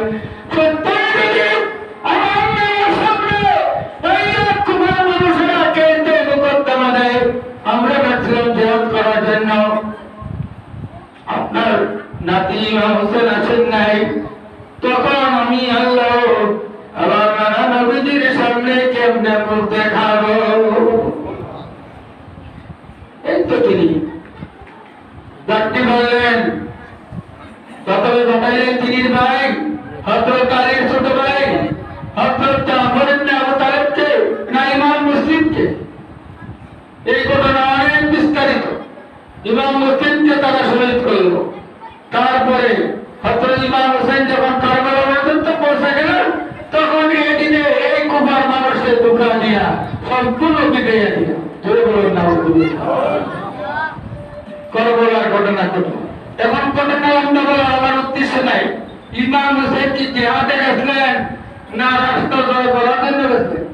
আমরা ভাবছিলাম জিহাদ করার জন্য, আপনার নাতি ইমাম হোসেন আছেন নাই। তখন আমি আল্লাহ মুখ দেখাবো। এই তো তিনি ডাকতে বললেন, প্রথমে বাতাইলেন তিনির ভাই হযরত আলীর ছোট ভাই হযরত জাফর ইবনে আবু তালেবকে না ইমাম মুসলিমকে। এই ঘটনা অনেক বিস্তারিত। ইমাম মুসলিমকে তারা শহীদ করল। তারপরে হযরত ইমাম হোসেন যখন কারবালা পর্যন্ত পৌঁছে গেলেন, তখন এই দিনে এই কুফার মানুষের ধোঁকা দিয়া সম্পূর্ণ বিদায় দিয়া জোরে বলুন নাউযুবিল্লাহ। কারবালার ঘটনা ঘটল। এখন ঘটনা লম্বা বলা আমার উদ্দেশ্য নাই। ইমাম হোসেন কি জিহাদে গেছিলেন না রাষ্ট্র জয় করার জন্য গেছিলেন?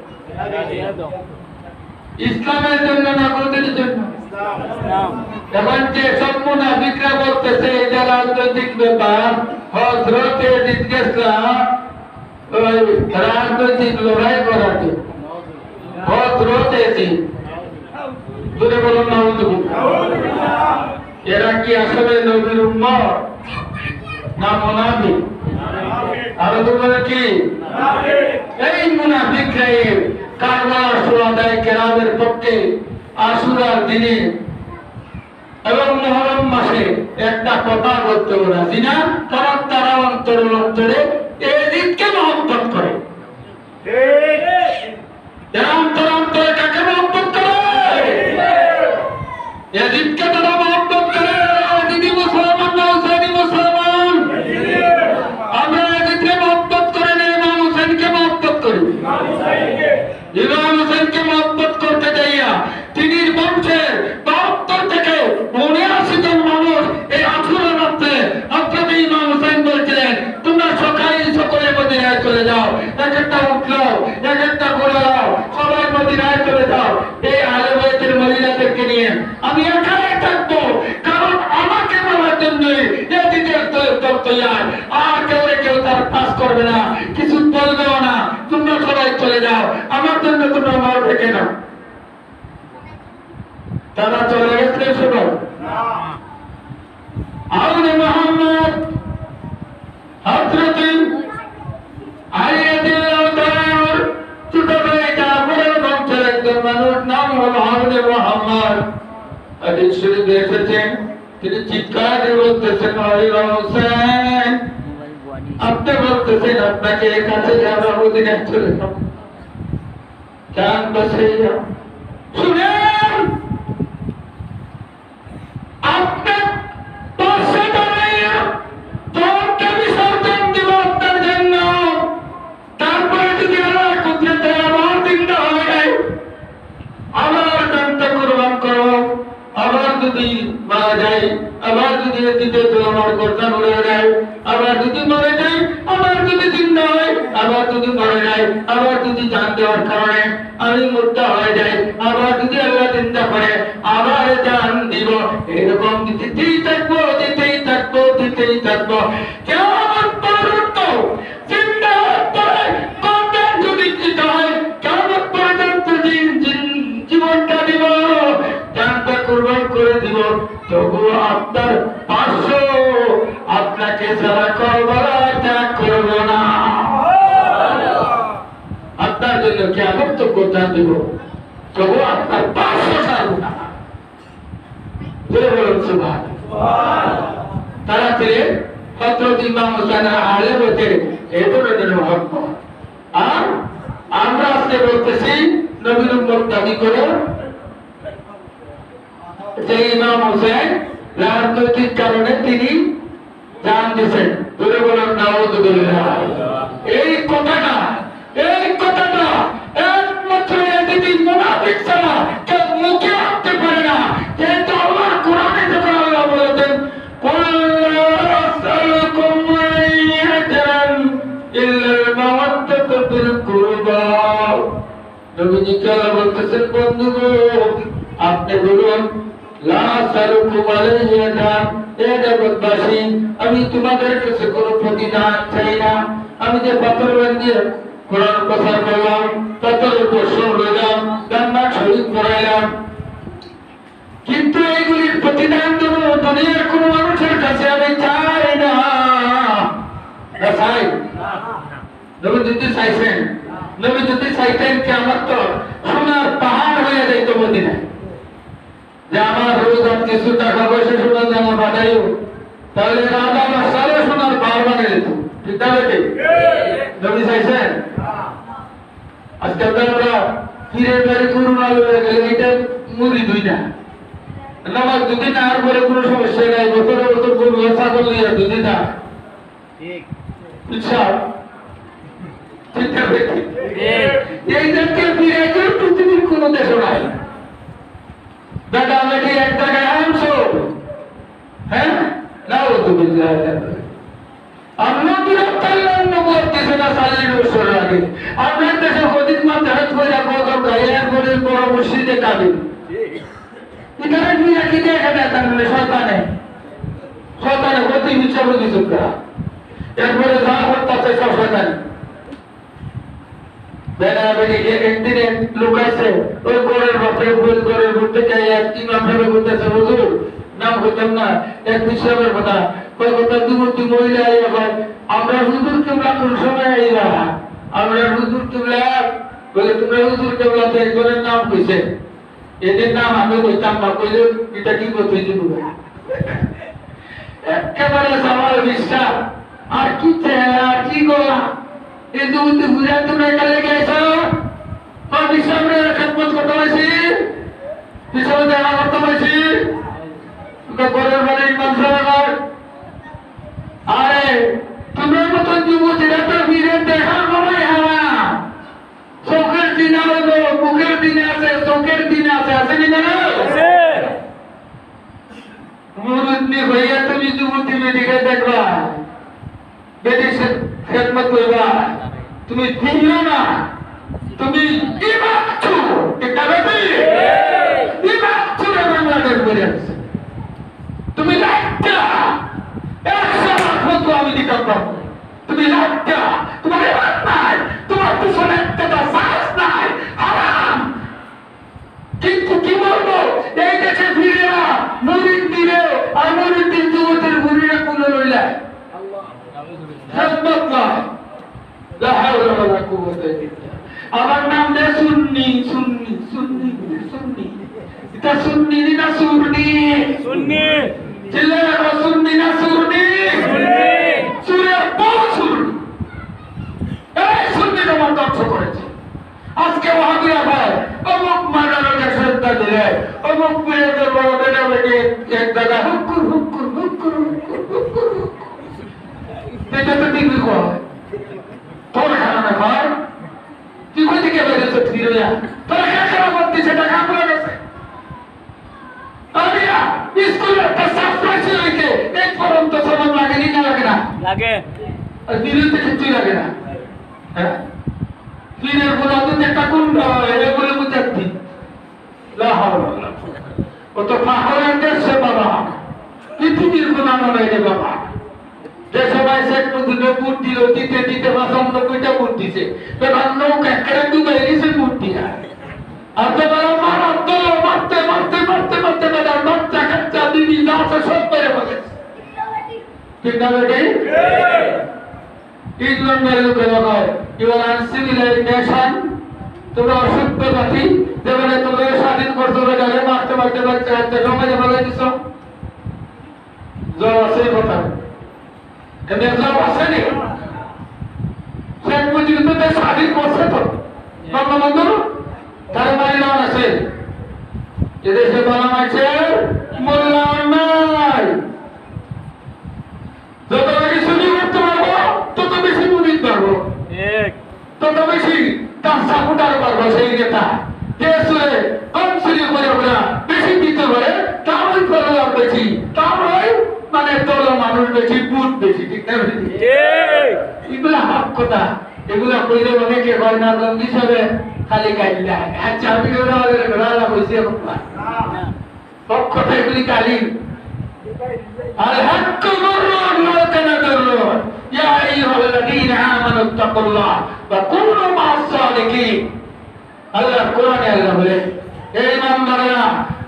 ইসলামের জন্য না কোনদের জন্য? এখন যে সব মুনাফিকরা বলতেছে এটা রাজনৈতিক ব্যাপার, হযরত ইয়াজিদ গেছিলেন ওই রাজনৈতিক লড়াই করার জন্য। হযরত ইয়াজিদ জোরে বলুন নাউযুবিল্লাহ। এরা কি আসলে নবীর উম্মত না মুনাফিক? আরো বলে কি এই মুনাফিকরা কারবালার শুহাদায়ে কেরামের পক্ষে আশুরার দিনে এবং মুহররম মাসে একটা কথা বলতে ওরা দিনা, কারণ তারা অন্তরে ইয়াজিদকে মহব্বত করে। এরা অন্তরে কাকে মহব্বত করে? ইয়াজিদকে তারা মহব্বত করে। ইয়াজিদি মুসলমান না হুসাইনি মুসলমান? আমরা ইয়াজিদকে মহব্বত করে না, ইমাম হোসেনকে মহব্বত করি। ইমাম হোসেনকে মহব্বত করতে যাইয়া তিনির বংশের ৭২ থেকে ৭৯ জন মানুষ এই আশুরা রাতে হযরত ইমাম হোসেন বলছিলেন, তোমরা সকলে মদিনায় চলে যাও, এক একটা উঠলো, এক একটা ঘোড়া দাও, সবাই মদিনায় চলে যাও। এই আহলে বাইতের মহিলাদেরকে নিয়ে আমি একাই থাকবো, কারণ আমাকে মারার জন্য ইয়াজিদের দল তৈয়ার। আর কেউ তার পাস করবে না, কিছু বলবেও না, তোমরা সবাই চলে যাও, আমার জন্য তোমরা মারবে কেন? তারা চলে গেছে শুনো আউনে মুহাম্মদ হযরত আলী রাদিয়াল্লাহু তাআলা ছোট ভাই জাফরের বংশের একজন মানুষ, নাম হলো আউনে মুহাম্মদ। হাদিস শরীফে এসেছে, তিনি চিৎকার দিয়ে বলতেছেন, আলী হোসেন আপনি বলতেছেন আপনাকে কাছে যাওয়া মদিনায় চলে যাও, চান বসে যাও। শুনেন, আপনার পাশে দাঁড়িয়ে তোমাকে বিসর্জন দিব আপনার জন্য। তারপরে যদি আল্লাহ কুদরতে আবার জিন্দা হয়ে যায়, আবার জানটা কুরবান করো, আবার যদি মারা যায়, আবার যদি এদিকে আমার গর্দান উড়ে যায়, আবার যদি মরে যায়, আবার যদি জিন্দা হয়, আবার যদি মরে যায়, আবার যদি জান দেওয়ার কারণে আমি মুর্দা হয়ে যাই, আবার যদি আল্লাহ চিন্তা করে আবার জান দিব, এরকম দিতেই থাকবো, দিতেই থাকবো, দিতেই থাকবো। কেমন পর্যন্ত জিন্দা পরে কখন যদি দিতে হয়, কেমন পর্যন্ত জীবনটা দিব, জানটা কুরবান করে দিব, তবুও আপনার পার্শ্ব আপনাকে সারা করবলা ত্যাগ করব না। আপনার জন্য কিয়ামত তো কোরবান দিব, তবুও আপনার পার্শ্ব ছাড়ব না। বলুন সুবহানাল্লাহ। তারা ছিলেন হযরত ইমাম হোসেনের আহলে বাইতের এই ধরনের মহব্বত। আর আমরা আজকে বলতেছি নবীর উম্মত দাবি করে যে ইমাম হোসেন রাজনৈতিক কারণে তিনি জান দিয়েছেন। বলে বলেন নাউযুবিল্লাহ। এই কথাটা একমাত্র ইয়াজিদি মুনাফিক ছাড়া কেউ মুখে আনতে পারে না। যেহেতু আল্লাহ কোরআনে যখন আল্লাহ বলেছেন, কুল লা আসআলুকুম আলাইহি আজরান ইল্লাল মাওয়াদ্দাতু ফিল কুরবা। নবীজি আল্লাহ বলতেছেন, বন্ধুগণ আপনি বলুন লা আসআলুকুম আলাইহি আজরান, এ জগৎবাসী আমি তোমাদের কাছে কোনো প্রতিদান চাই না। আমি যে পাথর বানিয়ে কোরআন প্রচার করলাম, পাথরের উপর রইলাম, জান্নাত শরীফ পড়াইলাম, কিন্তু এইগুলির প্রতিদান দেব দুনিয়ার কোন মানুষের কাছে আমি চাই না। চাই নবী দিতে চাইছেন, নবী যদি চাইতেন কিয়ামত তো সোনার পাহাড় হয়ে যাইতো মদিনায়, যে আমার রোজ আর কিছু টাকা পয়সা সোনার দানা বানাইও, তাহলে রাজা বাদশাহও সোনার পাহাড় বানিয়ে দিত। ঠিক না বেটি? নবী চাইছেন? আজকে আমরা পীরের বাড়ি করুণা লয়ে গেলে এটা মুড়ি দুই না, নামাজ যদি না আর পরে কোনো সমস্যা নাই, বছরে বছর গরু ছাগল নিয়ে যদি না ইচ্ছা এই জাতীয় পীরের পৃথিবীর কোন দেশে নাই। দাদা বেটি এক জায়গায় আনছো, হ্যাঁ নাও তুমি আমরা বিরক্তাল্লাহ নবর দেশে না 40 বছর আগে আপনার দেশে কদিন মাত্র হাত করে রাখো গায়ের করে বড় মসজিদে কাবিল এখানে নিয়ে কি দেখা যায় তাহলে শয়তানে শয়তানে অতি মিথ্যাবাদী চোখা এরপরে যা করতেছে সব শয়তানি বেলা বেড়ে একদিন এক লোক আছে ওই ঘরের বাপরে ভুল ঘরের ঘুরতে চাই এক ইমাম সাহেব বলতেছে হুজুর নাম হইতাম না এক বিশ্রামের কথা ওই কথা দুমূর্তি মহিলা আইয়া আমরা হুজুর কেবলা কোন সময় আইলা আমরা হুজুর কেবলা বলে তোমরা হুজুর কেবলা তো একজনের নাম কইছে এদের নাম আমি কইতাম না কইলে এটা কি করতে দিব একেবারে সবার বিশ্বাস আর কি আর কি করলা এই দুমূর্তি বুঝা তোমরা এটা লেগে আইছো আর বিশ্রামের খেদমত করতে পারছি পিছনে দেখা করতে পারছি ঘরের বাড়ি ইমাম সাহেব আরে তোমার মতন যুবতীরা তো বীরের দেখার সময় হারাম চোখের দিন হলো মুখের দিনে আছে চোখের দিনে আছে আসেনি না মুরুদ্দি হইয়া তুমি যুবতী মেয়েটিকে দেখবা বেটি খেদমত করবা তুমি দিও না তুমি ইমামচু এটা বেটি ইমামচু বাংলাদেশ করে আছে তুমি লাইটা 100 লাখ আমি দিতাম পারবো তুমি লাইটা তোমার এবার নাই তোমার পিছনে একটা সাহস নাই হারাম কিন্তু কি বলবো এই দেশে ফিরেরা মুরিদ দিলে আর মুরিদ দিন যুবতের মুরিরা কুলে লইলা আমার নাম দে সুন্নি সুন্নি সুন্নি সুন্নি এটা সুন্নি না সুন্নি সুন্নি চিল্লা সুন্নি না সুন্নি সুন্নি সুরে বহু সুন্নি এই সুন্নি তোমার ধ্বংস করেছে আজকে ওয়াহাবিয়া ভাই অমুক মাদারকে শ্রদ্ধা দিলে অমুক মেয়েদের বড় বেটা বেটি এক জায়গায় হুক্কুর হুক্কুর হুক্কুর হুক্কুর হুক্কুর এটা তো টিভি কয় তোর খানা ঘর তুই কোন দিকে বেরিয়েছ ফিরে তোর খেলা করতে সেটা কামড়ে গেছে আরিয়া স্কুলে একটা সাবস্ক্রাইব হইছে এক পর্যন্ত সমান লাগেনি না লাগে না লাগে আর বিরুদ্ধে কিছুই লাগে না হ্যাঁ ফিরের বলা তো একটা কুণ্ড এরে বলে বুঝাচ্ছি লা হাওলা ওয়ালা কুওয়াতা ও তো পাহাড়ের দেশে বাবা পৃথিবীর কোন নয় রে বাবা যে সবাই শেখ মুজিবের ভোট দিল দিতে দিতে 95টা ভোট দিছে এবার নৌকা করে ডুবে গেছে ভোট দিয়া আর তো বড় মারাত তো মারতে মারতে মারতে মারতে বেদার বাচ্চা কাচ্চা দিদি লাশে সব মেরে ফেলে ঠিক না বেটি ইংল্যান্ডের লোকের হয় ইউ আর আনসিভিলাইজড নেশন তোমরা অসভ্য জাতি যেভাবে তোমরা স্বাধীন করতে গেলে মারতে মারতে বাচ্চা কাচ্চা সমাজে ফেলে দিছ জব আছে কথা এমনি জব আসেনি শেখ মুজিব তো দেশ স্বাধীন করছে তো বঙ্গবন্ধু তার বাড়ি নাম আছে এদেশে বলা হয়েছে মূল্যায়ন নাই যত বেশি শুনি করতে পারবো তত বেশি মুরিদ পারবো তত বেশি তার সাপোর্টার পারবো সেই নেতা যে সুরে কম সুরি করে ওরা বেশি দিতে পারে তারই ফলোয়ার বেশি তারই মানে দল মানুষ বেশি বুট বেশি ঠিক না এগুলা হক কথা এগুলা কইলে অনেকে হয় না জঙ্গি হিসাবে খালি গাইলা আচ্ছা আমি ওরা রালা কইছি সব কথা এগুলি গালি আল হক মুররুন ওয়া কানা দুররুন ইয়া আইয়ুহাল্লাযীনা আমানু তাকুল্লাহ ওয়া কুনু মা'আস সাদিকিন আল্লাহ কোরআনে আল্লাহ বলে হে ইমানদাররা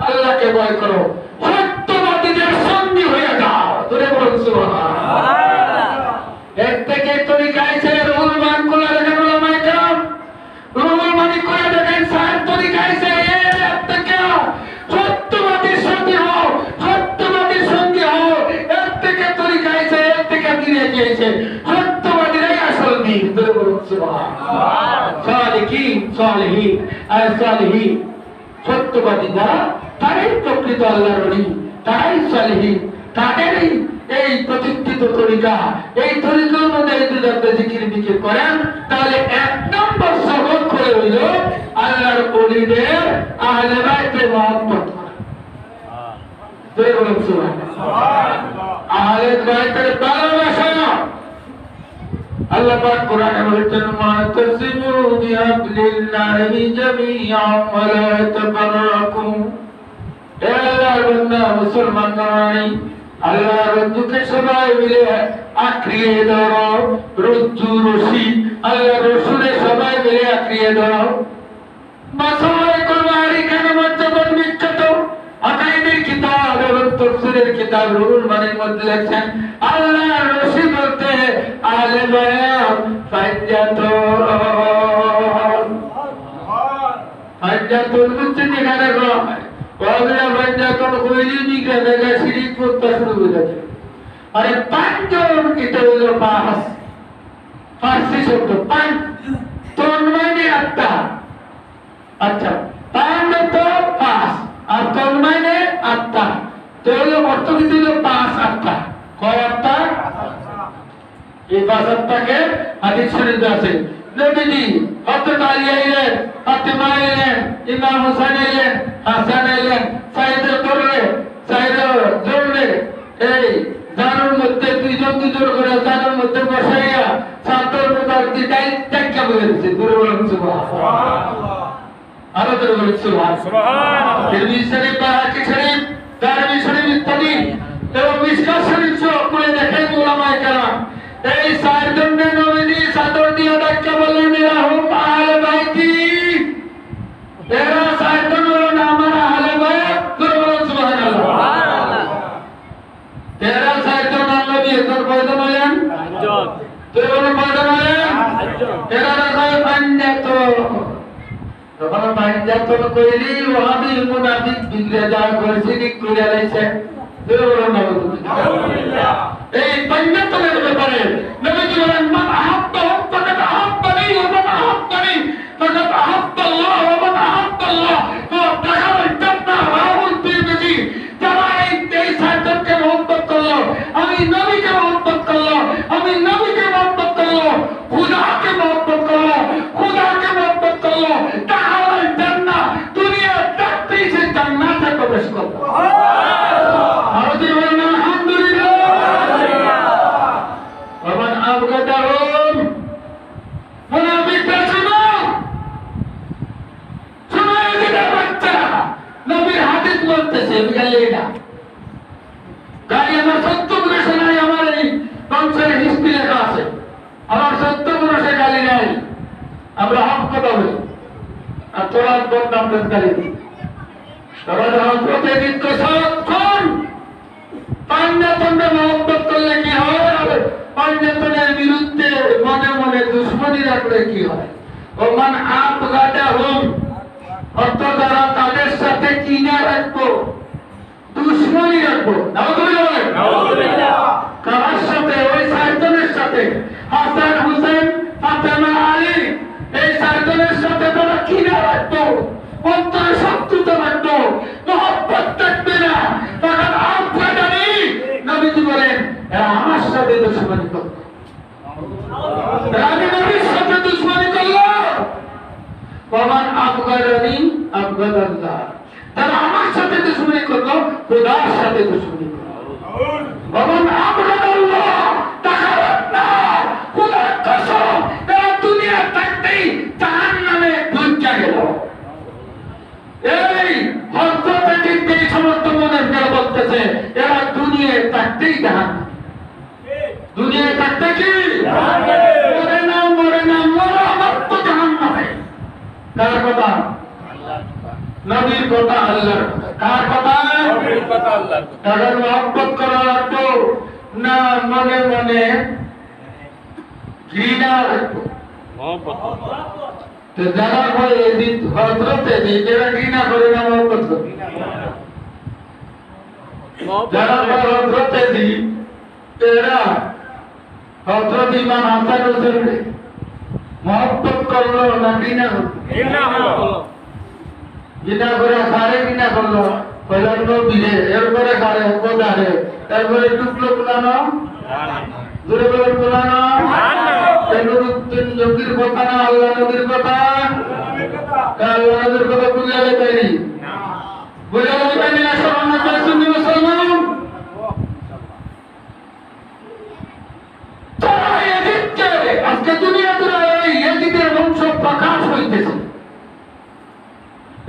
আল্লাহকে ভয় করো সত্যবাদীদের সঙ্গী হয়ে যাও তোরে বলুন সুবহানাল্লাহ এর থেকে তরিকা আছে রুল মান কোলা রেখে ওলামায়ে কেরাম সালিকিন সালিহিন আর সালিহিন সত্যবাদী যারা তারাই প্রকৃত আল্লাহর ওলি, তারাই সালিহিন, তাদেরই এই প্রতিষ্ঠিত তরিকা, এই তরিকার মধ্যে যদি আপনি জিকির বিকির করেন তাহলে এক নম্বর সবক করে হইল আল্লাহর ওলিদের আহলে বাইতের মহব্বত করা। জয় বলুন সুবহানাল্লাহ। আহলে বাইতের ভালোবাসা। আল্লাহ পাক কোরআনে বলেছেন মাতাসিমু বিহাবলিল্লাহি জামিআন ওয়া লা তাফাররাকু। হে আল্লাহর বান্দা মুসলমান নয়, আল্লাহর বন্ধুকে সবাই মিলে আঁকড়িয়ে ধরো, রজ্জু রশি আল্লাহর রসুলের সবাই মিলে আঁকড়িয়ে ধরো। মাসাইকুল মারিকান মধ্যবন বিখ্যাত আকাইদের কিতাব এবং তাফসীরের কিতাব রুহুল মানির মধ্যে লেখেন আল্লাহর রশি বলতে আহলে বায়াত ফাজ্জাতুল মুসলিম এখানে হয় ওয়ালা ফাজ্জাতুল খুলিনি কাদা শিরিক করতে শুরু হয়ে যায়। আরে পাঁচজন এটা হলো পাঁচ, ফার্সি শব্দ পাঁচ, তোর মানে আত্মা। আচ্ছা পাঁচ তো পাঁচ আর তোর মানে আত্মা, তো হলো অর্থ কিন্তু হলো পাঁচ আত্মা। কয় আত্মা? এই পাঁচ আত্মাকে হাদিস শরীফে আছে। নবীজি হযরত আলী আইলেন, ফাতেমা আইলেন, ইমাম হোসেন আইলেন, হাসান আইলেন, সাইয়েদে তোরলে সাইয়েদে জোরলে এই জানুর মধ্যে দুইজন দুইজন করে জানুর মধ্যে বসাইয়া ছাত্র মুবারকি দায়িত্বকে বলে দিয়েছে। দূরে বলুন সুবহানাল্লাহ। আরো দূরে বলুন সুবহানাল্লাহ। তিরমিজি শরীফ, বাহাকি শরীফ, দারমি শরীফ ইত্যাদি এবং মিশকাত শরীফ সব পড়ে দেখেন উলামায়ে কেরাম এই চারজনে নবীজি চাদর দিয়ে ডাক্কা বললেন এরা হোক আহলে বাইতি, এরা চারজন হলো না আমার আহলে বাইত। দূরে বলুন সুবহানাল্লাহ। এরা চারজন আল্লাহ দিয়ে তোর কয়জন হলেন? পাঁচজন। দূরে বলুন কয়জন হলেন? পাঁচজন। এরা রাখায় পাঞ্জাতন, যখন পাঞ্জাতন কইলি ওহাবি মুনাফিক বিগড়ে যায় করছি ঠিক করে লাইছে। দূরে বলুন নাউযুবিল্লাহ। এই পাঞ্জাতনের ব্যাপারে নবীজি বলেন মান আহাব্বা ফাকাদ আহাব্বানি ওয়া মান আহাব্বানি ফাকাদ আহাব্বাল্লাহ ওয়া মান আহাব্বাল্লাহ ফাদাখালাল জান্নাহ। রাহুল তিরমিজি। যারা এই সাতজনকে মহব্বত করলো, আমি নবীকে মহব্বত করলো, আমি নবীকে মহব্বত করলো, খুদাকে মহব্বত করলো, খুদাকে মহব্বত করলো, তাহলে জান্নাহ দুনিয়া থাকতেই সে জান্নাতে প্রবেশ করবে। আর যদি বলেন আলহামদুলিল্লাহ। ومن أبغضهم মুনাফিকরা শুনো, শুনো এদিকে বাচ্চারা, নবীর হাদিস বলতেছে বুঝালে না গাড়ি আমার 70 বছর নাই, আমার এই বংশের হিস্ট্রি লেখা আছে, আমার 70 বছর গালি নাই, আমরা হক কথা বলি আর তোরা বদনাম গালি দিই। তোরা যখন প্রতিদিন তো সব পাঞ্জাতনকে মহব্বত করলে কি হয়? পাঞ্জাতনের বিরুদ্ধে মনে মনে দুশ্মনী রাখলে কি হয়? ওমান আবগাদাহুম, অর্থ দ্বারা তাদের সাথে কিনা রাখবো, দুশ্মনী রাখবো। নাউযুবিল্লাহ। কার সাথে? ওই চারজনের সাথে, হাসান, হুসেন, ফাতেমা, আলী, এই চারজনের সাথে তারা কিনা রাখবো, অন্তরে শত্রুতা রাখবো, মহব্বত থাকবে না। তখন আবগাদানি নবীজি বলেন এরা আমার সাথে দুশ্মনী করলো, আমি নবীর সাথে দুশ্মনী করলো। ওমান আবগাদানি আবগাদাল্লাহ, তারা আমার সাথে দুশ্মনী করলো, খোদার সাথে দুশ্মনী করলো। ওমান আবগাদাল্লাহ তাখারাত নার, খোদার কসম এরা দুনিয়া থাকতেই জাহান্নামে ঢুকে গেল। এই হযরত জিদ্দি সমস্ত মুনাফিকরা বলতেছে এরা দুনিয়ায় থাকতেই জাহান্নাম, দুনিয়ায় থাকতে কি মরে না মরা মাত্র জাহান্নামে। কার কথা? নবীর কথা, আল্লাহর কথা। কার কথা? নবীর কথা, আল্লাহর কথা। তাদের মহব্বত করা লাগতো না মনে মনে ঘৃণা রাখবো? তো যারা বলে হযরতে এরা ঘৃণা করে না মহব্বত করে? যারা বলে হযরতে এরা হযরত ইমাম হাসান হুসাইন মহব্বত করলো না ঘৃণা করলো? ঘৃণা করে কারে ঘৃণা করলো? পয়লার নবীরে, এরপরে কারে খোদারে, এরপরে টুকলো কুলানো, দূরে বলে কুলানো, নবীর কথা না আল্লাহ নবীর কথা? আল্লাহ নবীর কথা বুঝলে পাইনি, বুঝলে পাইনি না সমান সুন্নি মুসলমান। আজকে দুনিয়া জুড়ে এই ইয়াজিদের বংশ প্রকাশ হইতেছে,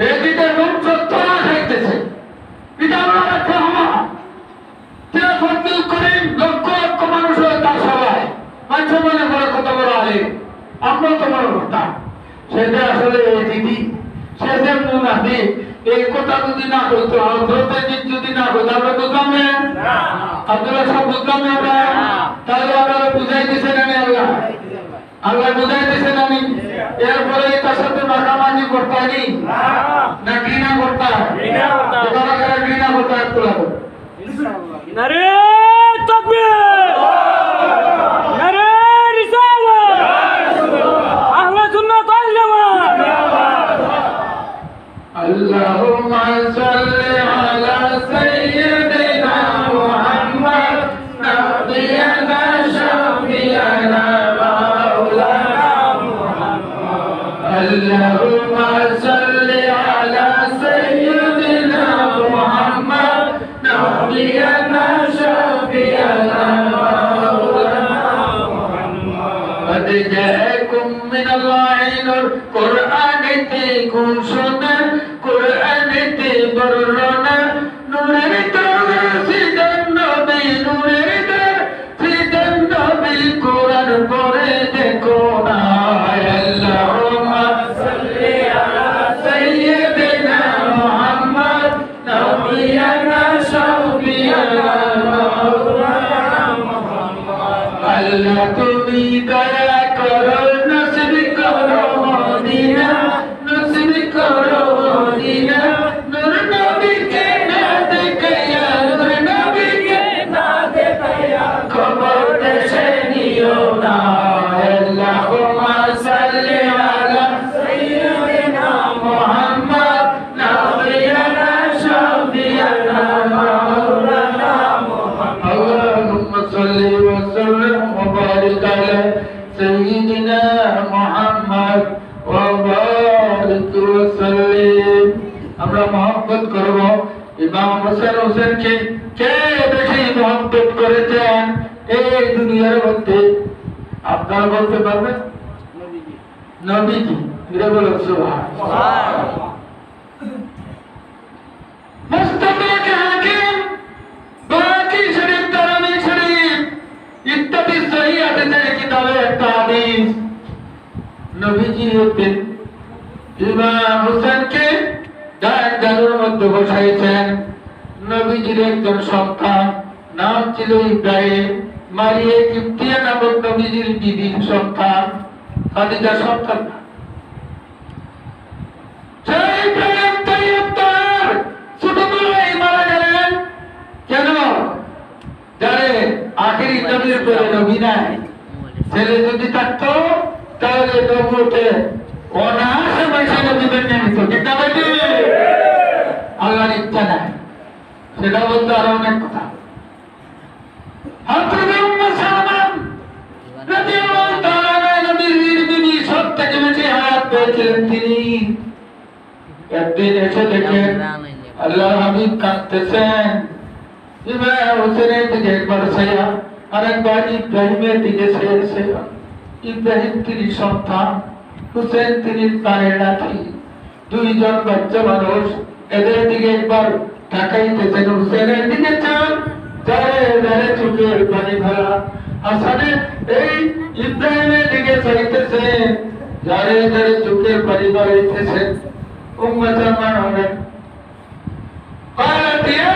ইয়াজিদের বংশ তোলা খাইতেছে। এটা আমরা ক্ষমা করে লক্ষ লক্ষ মানুষ তার সবাই মানুষ মনে করে কত বড় আলে আমরা তো বড় কথা, সেটা আসলে এই দিদি সে যে মুনাফি। এই কথা যদি না হইতো, যদি না হইতো আমরা বুঝলাম না, আপনারা সব বুঝলাম না আমরা, তাহলে আপনারা বুঝাই দিচ্ছেন আমি আল্লাহ, আল্লাহ বুঝাই দিচ্ছেন আমি। এরপরে তার সাথে মাখামাখি করতানি না ঘৃণা করতাম? ঘৃণা করতে একটু লাগবে। নারে তাকবীর, নারে রিসালাত, আহলে সুন্নাত ওয়াল জামাত। আল্লাহুম্মা সাল্লি আলা সাইয়্যিদিনা মুহাম্মদ নাবিয়ানা শাফিয়ানা মাওলানা মুহাম্মদ। আল্লাহুম্মা সাল্লি আলা সাইয়্যিদিনা মুহাম্মদ নাবিয়ানা শাফিয়ানা মাওলানা মুহাম্মদ। قد جاءكم من الله نور قرآن تكون سنة قرآن تبرنا نور سيد النبي نور سيد النبي قرآن قرآن كونا اللهم صل على سيدنا محمد نبينا شفيعنا مولانا محمد। আল্লাহ তুমি দয়া করো, নসিব করো মদিনা, নসিব করো মদিনা। নূর নবীকে না দেখাইয়া, নূর নবীকে না দেখাইয়া খবর দেশে নিও না। আল্লাহুম্মা সাল্লি আলা সাইয়্যিদিনা মুহাম্মদ নাবিয়ানা শাফিয়ানা মাওলানা মুহাম্মদ। আল্লাহুম্মা সাল্লি ওয়া সাল্লিম ওয়া বারিক আলা সাইয়্যিদিনা মুহাম্মদ ওয়া বারিক ওয়া সাল্লিম। আমরা মহব্বত করব ইমাম হোসেন হোসেনকে। কে বেশি মহব্বত করেছেন এই দুনিয়ার মধ্যে? আপনারা বলতে পারবেন? নবীজি। ফিরে বলুন সুবহানাল্লাহ। মুস্তাদরাক হাকিম, বাকি শরীফ, তারামি শরীফ ইত্যাদি সহিহ হাদিসের কিতাবে একটা হাদিস, নবীজি হতেন ইমাম হোসেনকে ডাক দালুর মধ্যে বসাইছেন। নবীজির একজন সন্তান, নাম ছিল ইব্রাহিম, মারিয়া কিপ্তিয়া নামক নবীজির বিবির সন্তান, খাদিজার সন্তান। সেই ইব্রাহিম তাইয়্যিব তার ছোটবেলায় মারা গেলেন। কেন জানেন? আখেরি নবীর পরে নবী নাই। ছেলে যদি থাকতো তাহলে নবুয়তে অনায়াসে বসে নবী বেঁচে নিত, ঠিক না বেটি? আল্লাহর ইচ্ছা নাই, সেটা বলতে আরো অনেক কথা। হযরত উম্মে সালামা রাদিয়াল্লাহু তাআলা নবীর বিবি সব থেকে বেশি হায়াত পেয়েছিলেন তিনি। একদিন এসে দেখেন আল্লাহর হাবিব কাঁদতেছেন। ইমাম হোসেনের দিকে একবার চেয়ে আরেকবার ইব্রাহিমের দিকে চেয়েছে। ইব্রাহিম তিনি সন্তান, হুসেন তিনি প্রাণের নাতি, দুইজন বাচ্চা মানুষ। এদের দিকে একবার তাকাইতেছেন, হুসেনের দিকে চান, যারে যারে চোখের পানি ভরা। হাসানের এই ইব্রাহিমের দিকে চাইতেছে, যারে যারে চোখের পানি ভরাইতেছেন। উম্মে সালমান হলেন قالت يا